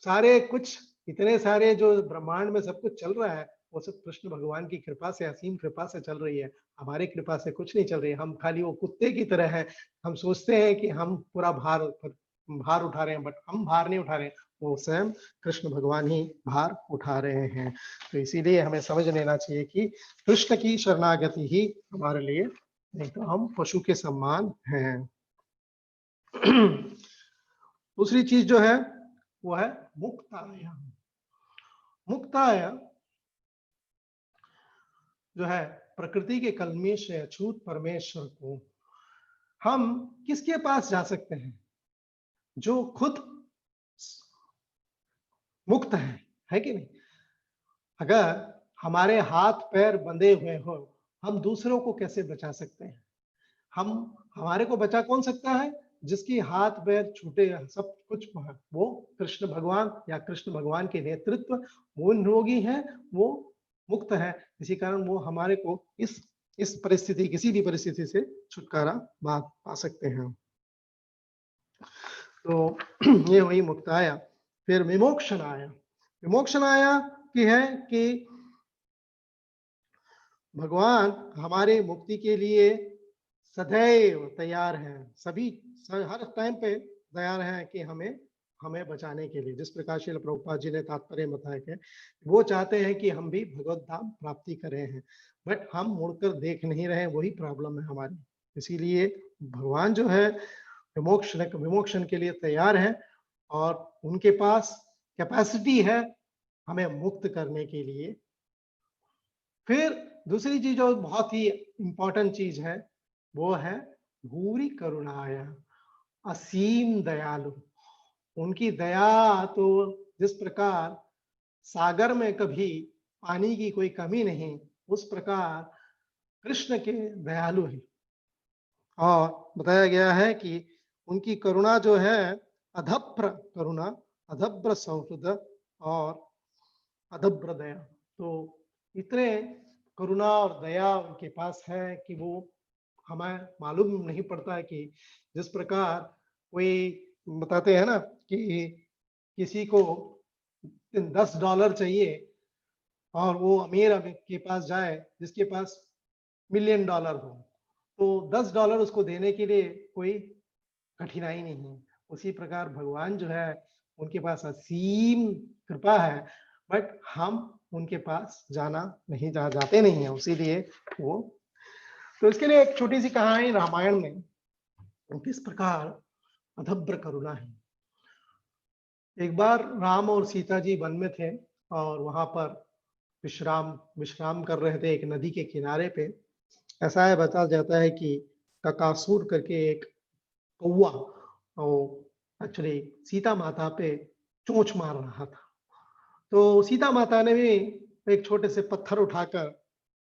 सारे कुछ, इतने सारे जो ब्रह्मांड में सब कुछ चल रहा है, वो सब कृष्ण भगवान की कृपा से, असीम कृपा से चल रही है। हमारी कृपा से कुछ नहीं चल रही है। हम खाली वो कुत्ते की तरह है। हम सोचते हैं कि हम पूरा भार उठा रहे हैं, बट हम भार नहीं उठा रहे हैं, वो स्वयं कृष्ण भगवान ही भार उठा रहे हैं। तो इसीलिए हमें समझ लेना चाहिए कि कृष्ण की शरणागति ही हमारे लिए, नहीं तो हम पशु के समान हैं। दूसरी चीज जो है वो है मुक्ताय। मुक्ताय जो है प्रकृति के कलमेश से अछूत परमेश्वर को हम किसके पास जा सकते हैं? जो खुद मुक्त है कि नहीं? अगर हमारे हाथ पैर बंधे हुए हो, हम दूसरों को कैसे बचा सकते हैं? हम, हमारे को बचा कौन सकता है? जिसकी हाथ पैर छूटे, सब कुछ वो कृष्ण भगवान या कृष्ण भगवान के नेतृत्व, वो निरोगी है, वो मुक्त है। इसी कारण वो हमारे को इस परिस्थिति, किसी भी परिस्थिति से छुटकारा पा सकते हैं। तो ये हुई मुक्ताया। फिर विमोक्षणाया। विमोक्षणाया की है कि भगवान हमारे मुक्ति के लिए सदैव तैयार हैं, हर टाइम पे तैयार हैं कि हमें बचाने के लिए। जिस प्रकार श्रील प्रभुपाद जी ने तात्पर्य बताया कि वो चाहते हैं कि हम भी भगवत धाम प्राप्ति करें हैं, बट हम मुड़कर देख नहीं रहे, वही प्रॉब्लम है हमारी। इसीलिए भगवान जो है विमोक्षण के लिए तैयार है और उनके पास कैपेसिटी है हमें मुक्त करने के लिए। फिर दूसरी चीज जो बहुत ही इंपॉर्टेंट चीज है वो है भूरी करुणाया, असीम दयालु। उनकी दया तो जिस प्रकार सागर में कभी पानी की कोई कमी नहीं, उस प्रकार कृष्ण के दयालु है। और बताया गया है कि उनकी करुणा जो है अधभ्र करुणा, अधभ्र सौहृद और अधभ्र दया। तो इतने करुणा और दया उनके पास है कि वो हमें मालूम नहीं पड़ता है कि जिस प्रकार कोई बताते हैं ना कि किसी को $10 चाहिए और वो अमीर के पास जाए जिसके पास $1,000,000 हो, तो $10 उसको देने के लिए कोई कठिनाई नहीं है। उसी प्रकार भगवान जो है उनके पास असीम कृपा है, बट हम उनके पास जाते नहीं है, इसीलिए वो। तो इसके लिए एक छोटी सी कहानी रामायण में किस प्रकार अधभ्र करुणा है। एक बार राम और सीता जी वन में थे और वहां पर विश्राम कर रहे थे एक नदी के किनारे पे। ऐसा है, बताया जाता है कि ककासुर करके एक कौवा और एक्चुअली सीता माता पे चोंच मार रहा था। तो सीता माता ने भी एक छोटे से पत्थर उठाकर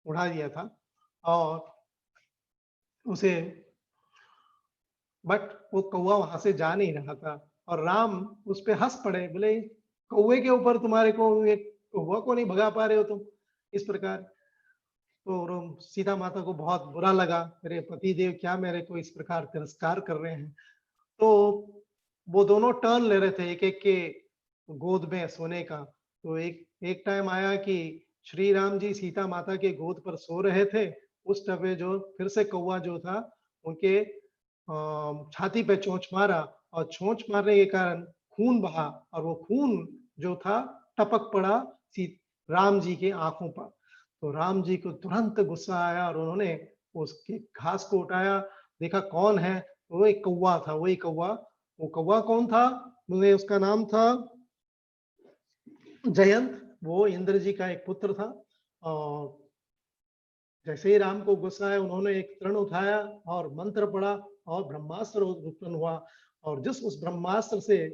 उड़ा दिया था और उसे, बट वो कौवा वहां से जा नहीं रहा था और राम उस पे हंस पड़े, बोले कौवे के ऊपर तुम्हारे को एक कौवा को नहीं भगा पा रहे हो तुम इस प्रकार। तो सीता माता को बहुत बुरा लगा, मेरे पति देव क्या मेरे को इस प्रकार तिरस्कार कर रहे हैं। तो वो दोनों टर्न ले रहे थे एक एक के गोद में सोने का। तो एक टाइम आया कि श्री राम जी सीता माता के गोद पर सो रहे थे, उस टाइम जो फिर से कौवा जो था उनके छाती पे चोंच मारा और चोंच मारने के कारण खून बहा और वो खून जो था टपक पड़ा राम जी के आंखों पर। तो राम जी को तुरंत गुस्सा आया और उन्होंने उसके घास को उठाया, देखा कौन है, वो एक कौवा था, वही कौवा। वो कौवा कौन था, मुझे उसका नाम था जयंत। वो इंद्र जी का एक पुत्र था। और जैसे ही राम को गुस्सा आया उन्होंने एक तृण उठाया और मंत्र पढ़ा और ब्रह्मास्त्र उत्पन्न हुआ। और जिस उस ब्रह्मास्त्र से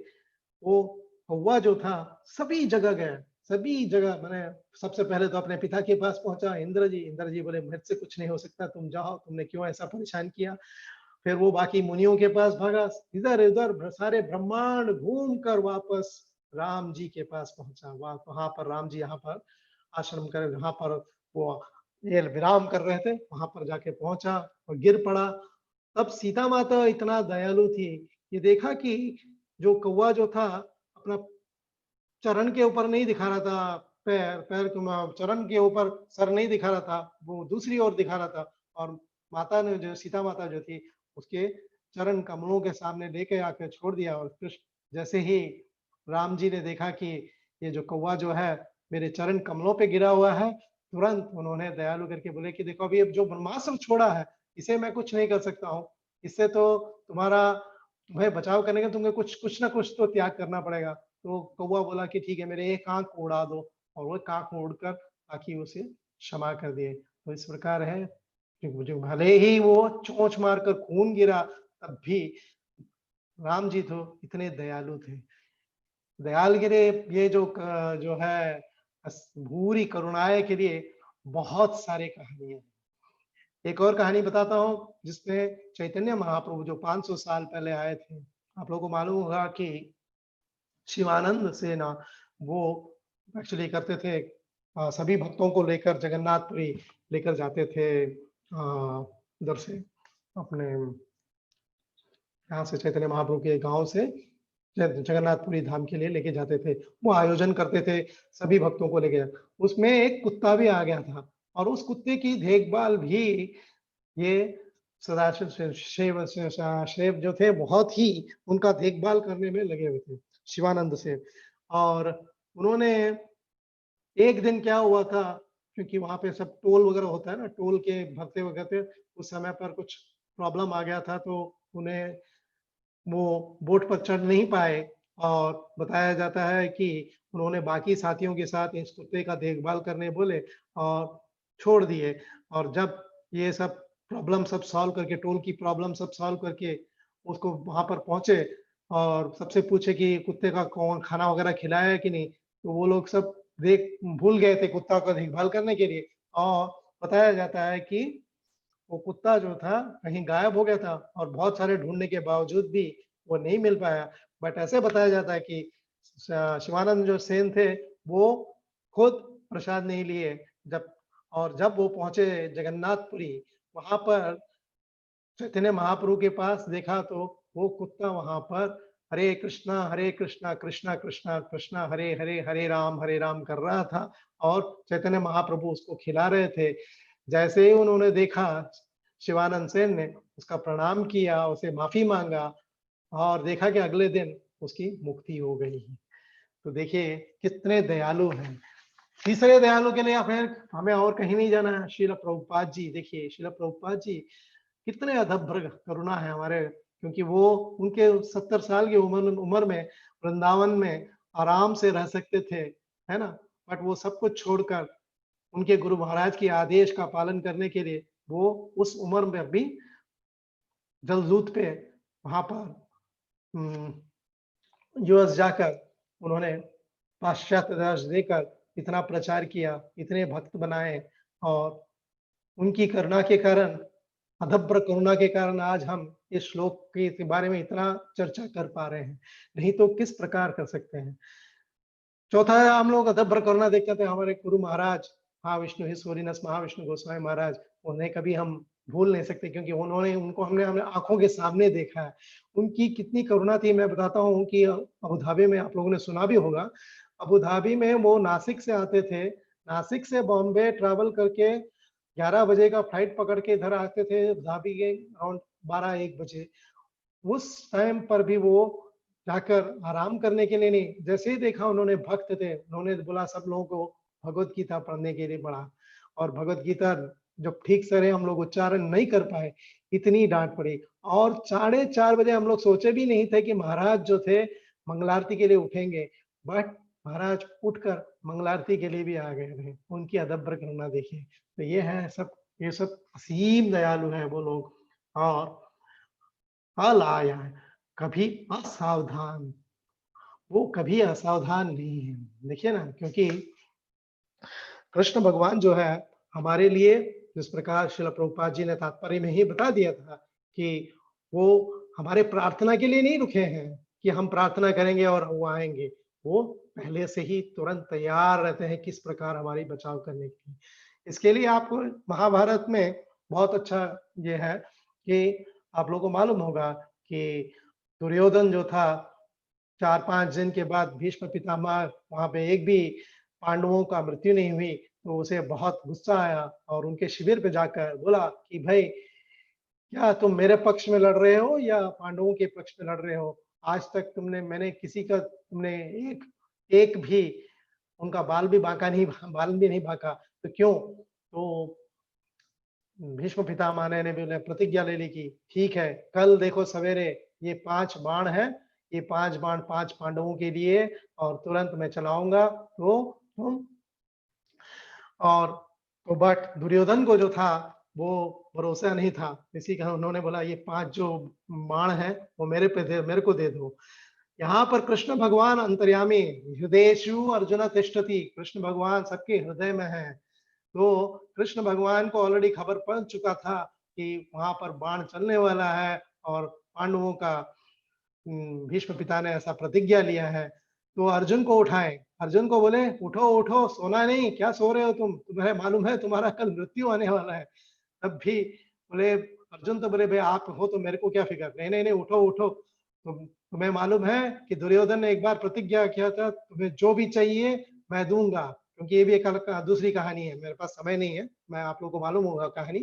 वो कौवा जो था सभी जगह गया, सभी जगह। मैंने सबसे पहले तो अपने पिता के पास पहुंचा, इंद्र जी बोले मुझसे कुछ नहीं हो सकता, तुम जाओ, तुमने क्यों ऐसा परेशान किया। फिर वो बाकी मुनियों के पास भागा, इधर उधर सारे ब्रह्मांड घूम कर वापस राम जी के पास पहुंचा। वहां पर राम जी यहाँ पर आश्रम कर, जहाँ पर वो ये विराम कर रहे थे, वहां पर जाके पहुंचा और गिर पड़ा। तब सीता माता इतना दयालु थी, ये देखा कि जो कौवा जो था अपना चरण के ऊपर नहीं दिखा रहा था, पैर चरण के ऊपर सर नहीं दिखा रहा था, वो दूसरी ओर दिखा रहा था। और माता ने जो सीता माता जो थी उसके चरण कमलों के सामने लेके आकर छोड़ दिया। और कृष्ण जैसे ही राम जी ने देखा कि ये जो कौवा जो है मेरे चरण कमलों पे गिरा हुआ है, तुरंत उन्होंने दयालु करके बोले कि देखो अभी अब जो ब्रह्मास्त्र छोड़ा है इसे मैं कुछ नहीं कर सकता हूँ, इससे तो तुम्हें बचाव करने का तुम्हें कुछ ना कुछ तो त्याग करना पड़ेगा। तो कौवा बोला कि ठीक है मेरे एक आंख को उड़ा दो, और वो एक आंख को उड़कर ताकि उसे क्षमा कर दिए। तो इस प्रकार है जो भले ही वो चोंच मारकर खून गिरा, तब भी राम जी तो इतने दयालु थे। दयाल के लिए ये जो है भूरी करुणाए के लिए बहुत सारे कहानियां। एक और कहानी बताता हूँ जिसमें चैतन्य महाप्रभु जो 500 साल पहले आए थे। आप लोगों को मालूम होगा कि शिवानंद से ना वो एक्चुअली करते थे, सभी भक्तों को लेकर जगन्नाथपुरी लेकर जाते थे उधर से अपने यहाँ से चैतन्य महाप्रभु के गांव से जगन्नाथपुरी धाम के लिए लेके जाते थे। वो आयोजन करते थे सभी भक्तों को लेके। उसमें एक कुत्ता भी आ गया था और उस कुत्ते की देखभाल भी ये सदाशिव शेव जो थे बहुत ही उनका देखभाल करने में लगे हुए थे, शिवानंद से। और उन्होंने एक दिन क्या हुआ था, क्योंकि वहां पे सब टोल वगैरह होता है ना, टोल के भरते वगैरह उस समय पर कुछ प्रॉब्लम आ गया था, तो उन्हें वो बोट पर चढ़ नहीं पाए। और बताया जाता है कि उन्होंने बाकी साथियों के साथ इस कुत्ते का देखभाल करने बोले और छोड़ दिए। और जब ये सब प्रॉब्लम सब सॉल्व करके, टोल की प्रॉब्लम सब सॉल्व करके उसको वहां पर पहुंचे और सबसे पूछे कि कुत्ते का कौन खाना वगैरह खिलाया है कि नहीं, तो वो लोग सब भूल गए थे कुत्ता का देखभाल करने के लिए। और बताया जाता है कि वो कुत्ता जो था कहीं गायब हो गया था और बहुत सारे ढूंढने के बावजूद भी वो नहीं मिल पाया। बट ऐसे बताया जाता है कि शिवानंद जो सेन थे वो खुद प्रसाद नहीं लिए। जब वो पहुंचे जगन्नाथपुरी, वहां पर चैतन्य महाप्रभु के पास देखा तो वो कुत्ता वहां पर हरे कृष्णा कृष्णा कृष्णा कृष्णा हरे हरे, हरे राम कर रहा था और चैतन्य महाप्रभु उसको खिला रहे थे। जैसे ही उन्होंने देखा, शिवानंद सेन ने उसका प्रणाम किया, उसे माफी मांगा और देखा कि अगले दिन उसकी मुक्ति हो गई। तो देखिए कितने दयालु हैं। तीसरे दयालु के लिए हमें और कहीं नहीं जाना है, श्रील प्रभुपाद जी। देखिए श्रील प्रभुपाद जी कितने अधभ्र करुणा है हमारे, क्योंकि वो उनके 70 साल की उम्र में वृंदावन में आराम से रह सकते थे, है ना। बट वो सब कुछ छोड़कर उनके गुरु महाराज के आदेश का पालन करने के लिए वो उस उम्र में भी जलदूत पे वहां पर यूएस जाकर उन्होंने पाश्चात्य दर्श देकर इतना प्रचार किया, इतने भक्त बनाए। और उनकी करुणा के कारण, अधभ्र करुणा के कारण आज हम इस श्लोक के बारे में इतना चर्चा कर पा रहे हैं, नहीं तो किस प्रकार कर सकते हैं। चौथा है, हम लोग अधभ्र करुणा देखते थे हमारे गुरु महाराज महाविष्णु हिस होलीनेस महाविष्णु गोस्वामी महाराज। उन्हें कभी हम भूल नहीं सकते, क्योंकि उनको हमने आंखों के सामने देखा है। उनकी कितनी करुणा थी मैं बताता हूँ कि अबू धाबी में, आप लोगों ने सुना भी होगा, अबू धाबी में वो नासिक से आते थे, नासिक से बॉम्बे ट्रैवल करके 11 बजे का फ्लाइट पकड़ के इधर आते थे धाबी के अराउंड 12-1 बजे। उस टाइम पर भी वो जाकर आराम करने के लिए नहीं, जैसे ही देखा उन्होंने भक्त थे, उन्होंने बोला सब लोगों को भगवत गीता पढ़ने के लिए पढ़ा। और भगवत गीता जब ठीक से हम लोग उच्चारण नहीं कर पाए, इतनी डांट पड़ी। और 4:30 बजे हम लोग सोचे भी नहीं थे कि महाराज जो थे मंगलारती के लिए उठेंगे, बट महाराज उठकर मंगलारती के लिए भी आ गए थे। उनकी अदब्र करुणा देखिए। तो ये सब असीम दयालु है वो लोग। और अलाया, कभी असावधान, वो कभी असावधान नहीं है। देखिए ना, क्योंकि कृष्ण भगवान जो है हमारे लिए, जिस प्रकार श्रील प्रभुपाद जी ने तात्पर्य में ही बता दिया था कि वो हमारे प्रार्थना के लिए नहीं रुके हैं कि हम प्रार्थना करेंगे और वो आएंगे। वो पहले से ही तुरंत तैयार रहते हैं किस प्रकार हमारी बचाव करने के लिए। इसके लिए आपको महाभारत में बहुत अच्छा ये है कि आप लोगों को मालूम होगा कि दुर्योधन जो था, 4-5 दिन के बाद भीष्म पितामह वहां पे एक भी पांडवों का मृत्यु नहीं हुई, तो उसे बहुत गुस्सा आया और उनके शिविर पे जाकर बोला कि भाई क्या तुम मेरे पक्ष में लड़ रहे हो या पांडवों के पक्ष में लड़ रहे हो? आज तक मैंने किसी का, तुमने एक एक भी उनका बाल भी नहीं बांका, तो क्यों? तो भीष्म पितामह ने भी प्रतिज्ञा ले ली कि ठीक है, कल देखो सवेरे ये 5 बाण है, ये 5 बाण 5 पांडवों के लिए और तुरंत मैं चलाऊंगा। तो तुम और तो बट दुर्योधन को जो था वो भरोसा नहीं था, इसी का उन्होंने बोला ये 5 जो बाण है वो मेरे को दे दो। यहाँ पर कृष्ण भगवान अंतर्यामी, हृदयेषु अर्जुन तिष्ठति, कृष्ण भगवान सबके हृदय में है। तो कृष्ण भगवान को ऑलरेडी खबर पड़ चुका था कि वहां पर बाण चलने वाला है और पांडवों का भीष्म पिता ने ऐसा प्रतिज्ञा लिया है। तो अर्जुन को उठाए, अर्जुन को बोले उठो उठो, सोना नहीं, क्या सो रहे हो तुम? तुम्हें मालूम है तुम्हारा कल मृत्यु आने वाला है। तब भी बोले अर्जुन तो बोले भाई आप हो तो मेरे को क्या फिक्र, नहीं नहीं नहीं उठो उठो, तुम्हें मालूम है कि दुर्योधन ने एक बार प्रतिज्ञा किया था तुम्हें जो भी चाहिए मैं दूंगा, क्योंकि ये भी एक दूसरी कहानी है, मेरे पास समय नहीं है, मैं आप लोगों को मालूम होगा कहानी।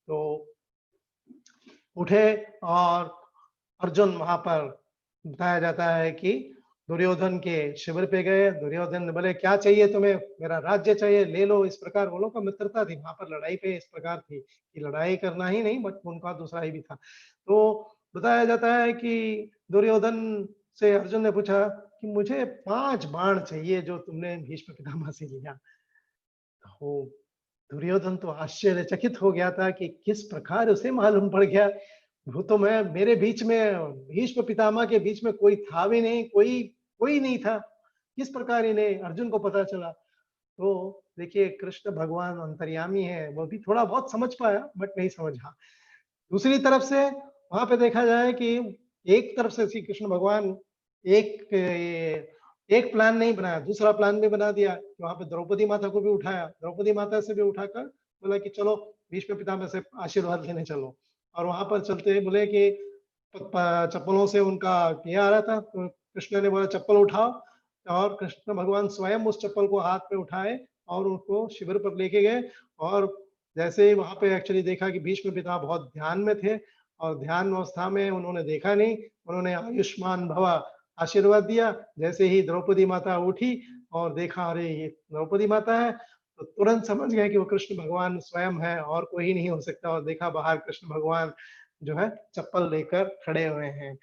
तो उठे और अर्जुन वहां पर बताया जाता है कि दुर्योधन के शिविर पे गए, दुर्योधन ने बोले क्या चाहिए तुम्हें, मेरा राज्य चाहिए ले लो, इस प्रकार वो लोग का मित्रता थी, वहां पर लड़ाई पे इस प्रकार थी कि लड़ाई करना ही नहीं बट उनका दूसरा ही भी था। तो बताया जाता है कि दुर्योधन से अर्जुन ने पूछा कि मुझे 5 बाण चाहिए जो तुमने भीष्म पितामह से लिया। तो दुर्योधन तो आश्चर्यचकित हो गया था कि किस प्रकार उसे मालूम पड़ गया, वो तो मैं मेरे बीच में भीष्म पितामह के बीच में कोई था भी नहीं, कोई नहीं था, किस प्रकार इन्हें अर्जुन को पता चला। तो देखिए कृष्ण भगवान अंतर्यामी है, वो भी थोड़ा बहुत समझ पाया बट नहीं समझा। दूसरी तरफ से वहां पे देखा जाए कि एक तरफ से श्री कृष्ण भगवान एक प्लान नहीं बनाया, दूसरा प्लान भी बना दिया, वहां पे द्रौपदी माता को भी उठाया, द्रौपदी माता से भी उठाकर बोला कि चलो भीष्म पितामह से आशीर्वाद लेने चलो, और वहां पर चलते बोले कि चप्पलों से उनका किया आ रहा था, तो कृष्ण ने बोला चप्पल उठाओ, और कृष्ण भगवान स्वयं उस चप्पल को हाथ में उठाए और उनको शिविर पर लेके गए। और जैसे ही वहां पे एक्चुअली देखा कि भीष्म पिता बहुत ध्यान में थे, और ध्यान अवस्था में उन्होंने देखा नहीं, उन्होंने आयुष्मान भव आशीर्वाद दिया। जैसे ही द्रौपदी माता उठी और देखा अरे ये द्रौपदी माता है, तो तुरंत समझ गए कि वो कृष्ण भगवान स्वयं है और कोई नहीं हो सकता, और देखा बाहर कृष्ण भगवान जो है चप्पल लेकर खड़े हुए हैं।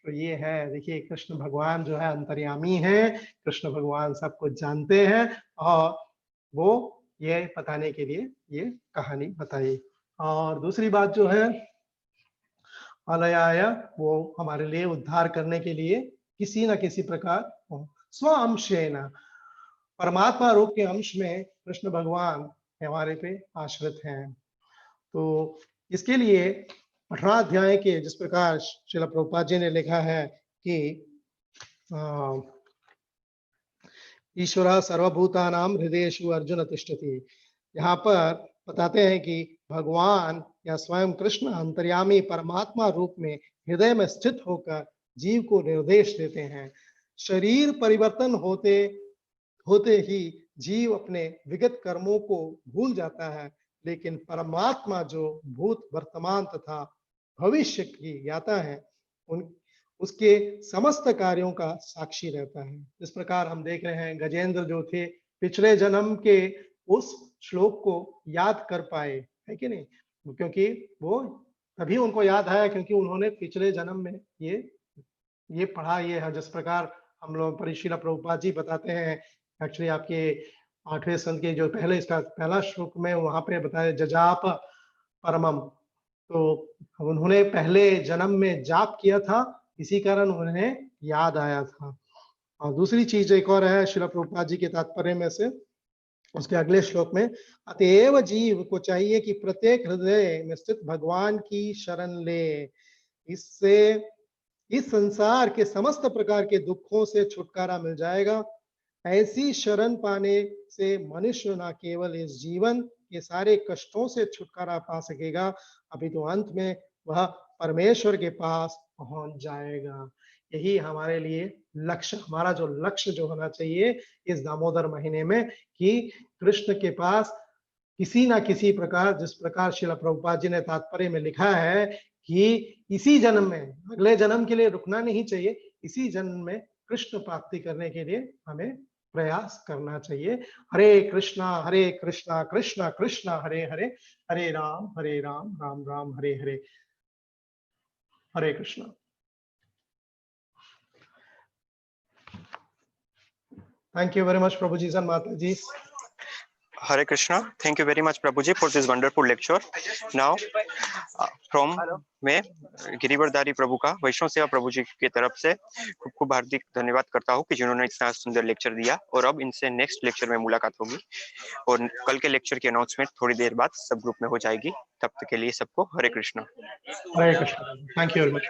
तो ये है, देखिए कृष्ण भगवान जो है अंतर्यामी है, कृष्ण भगवान सब कुछ जानते हैं, और वो ये बताने के लिए ये कहानी बताई। और दूसरी बात जो है अलयाय, वो हमारे लिए उद्धार करने के लिए किसी न किसी प्रकार स्व अंशेन, परमात्मा रूप के अंश में कृष्ण भगवान हमारे पे आश्रित हैं। तो इसके लिए 18 अध्याय के जिस प्रकार श्रील प्रभुपाद जी ने लिखा है कि ईश्वर सर्वभूतानां हृदयेषु अर्जुन तिष्ठति, यहाँ पर बताते हैं कि भगवान या स्वयं कृष्ण अंतर्यामी परमात्मा रूप में हृदय में स्थित होकर जीव को निर्देश देते हैं। शरीर परिवर्तन होते होते ही जीव अपने विगत कर्मों को भूल जाता है, लेकिन परमात्मा जो भूत वर्तमान तथा भविष्य की ज्ञाता है, उन उसके समस्त कार्यों का साक्षी रहता है। इस प्रकार हम देख रहे हैं गजेंद्र जो थे पिछले जन्म के उस श्लोक को याद कर पाए, है कि नहीं, क्योंकि वो तभी उनको याद आया क्योंकि उन्होंने पिछले जन्म में ये पढ़ा, ये है जिस प्रकार हम लोग परिशीला प्रभुपाद जी बताते हैं, एक्चुअली आपके 8वें संत के जो पहले इसका पहला श्लोक में वहां पे बताया जजाप परमम, तो उन्होंने पहले जन्म में जाप किया था, इसी कारण उन्हें याद आया था। और दूसरी चीज एक और है श्रील प्रभुपाद जी के तात्पर्य में से, उसके अगले श्लोक में अतएव जीव को चाहिए कि प्रत्येक हृदय में स्थित भगवान की शरण ले, इससे इस संसार के समस्त प्रकार के दुखों से छुटकारा मिल जाएगा। ऐसी शरण पाने से मनुष्य न केवल इस जीवन के सारे कष्टों से छुटकारा पा सकेगा, अभी तो अंत में वह परमेश्वर के पास पहुंच जाएगा। यही हमारे लिए लक्ष्य, हमारा जो लक्ष्य जो होना चाहिए इस दामोदर महीने में, कि कृष्ण के पास किसी ना किसी प्रकार, जिस प्रकार श्रील प्रभुपाद जी ने तात्पर्य में लिखा है कि इसी जन्म में, अगले जन्म के लिए रुकना नहीं चाहिए, इसी जन्म में कृष्ण प्राप्ति करने के लिए हमें प्रयास करना चाहिए। हरे कृष्णा कृष्णा कृष्णा हरे हरे, हरे राम राम राम हरे हरे, हरे Krishna. Thank you very much, Prabhuji and Mataji. Hare Krishna. Thank you very much, Prabhuji, for this wonderful lecture. Now, from मैं गिरिवरधारी प्रभु का वैष्णव सेवा प्रभु जी की तरफ से खूब खूब हार्दिक धन्यवाद करता हूँ कि जिन्होंने इतना सुंदर लेक्चर दिया। और अब इनसे नेक्स्ट लेक्चर में मुलाकात होगी, और कल के लेक्चर की अनाउंसमेंट थोड़ी देर बाद सब ग्रुप में हो जाएगी। तब तक के लिए सबको Hare Krishna. Hare Krishna. Thank you very much.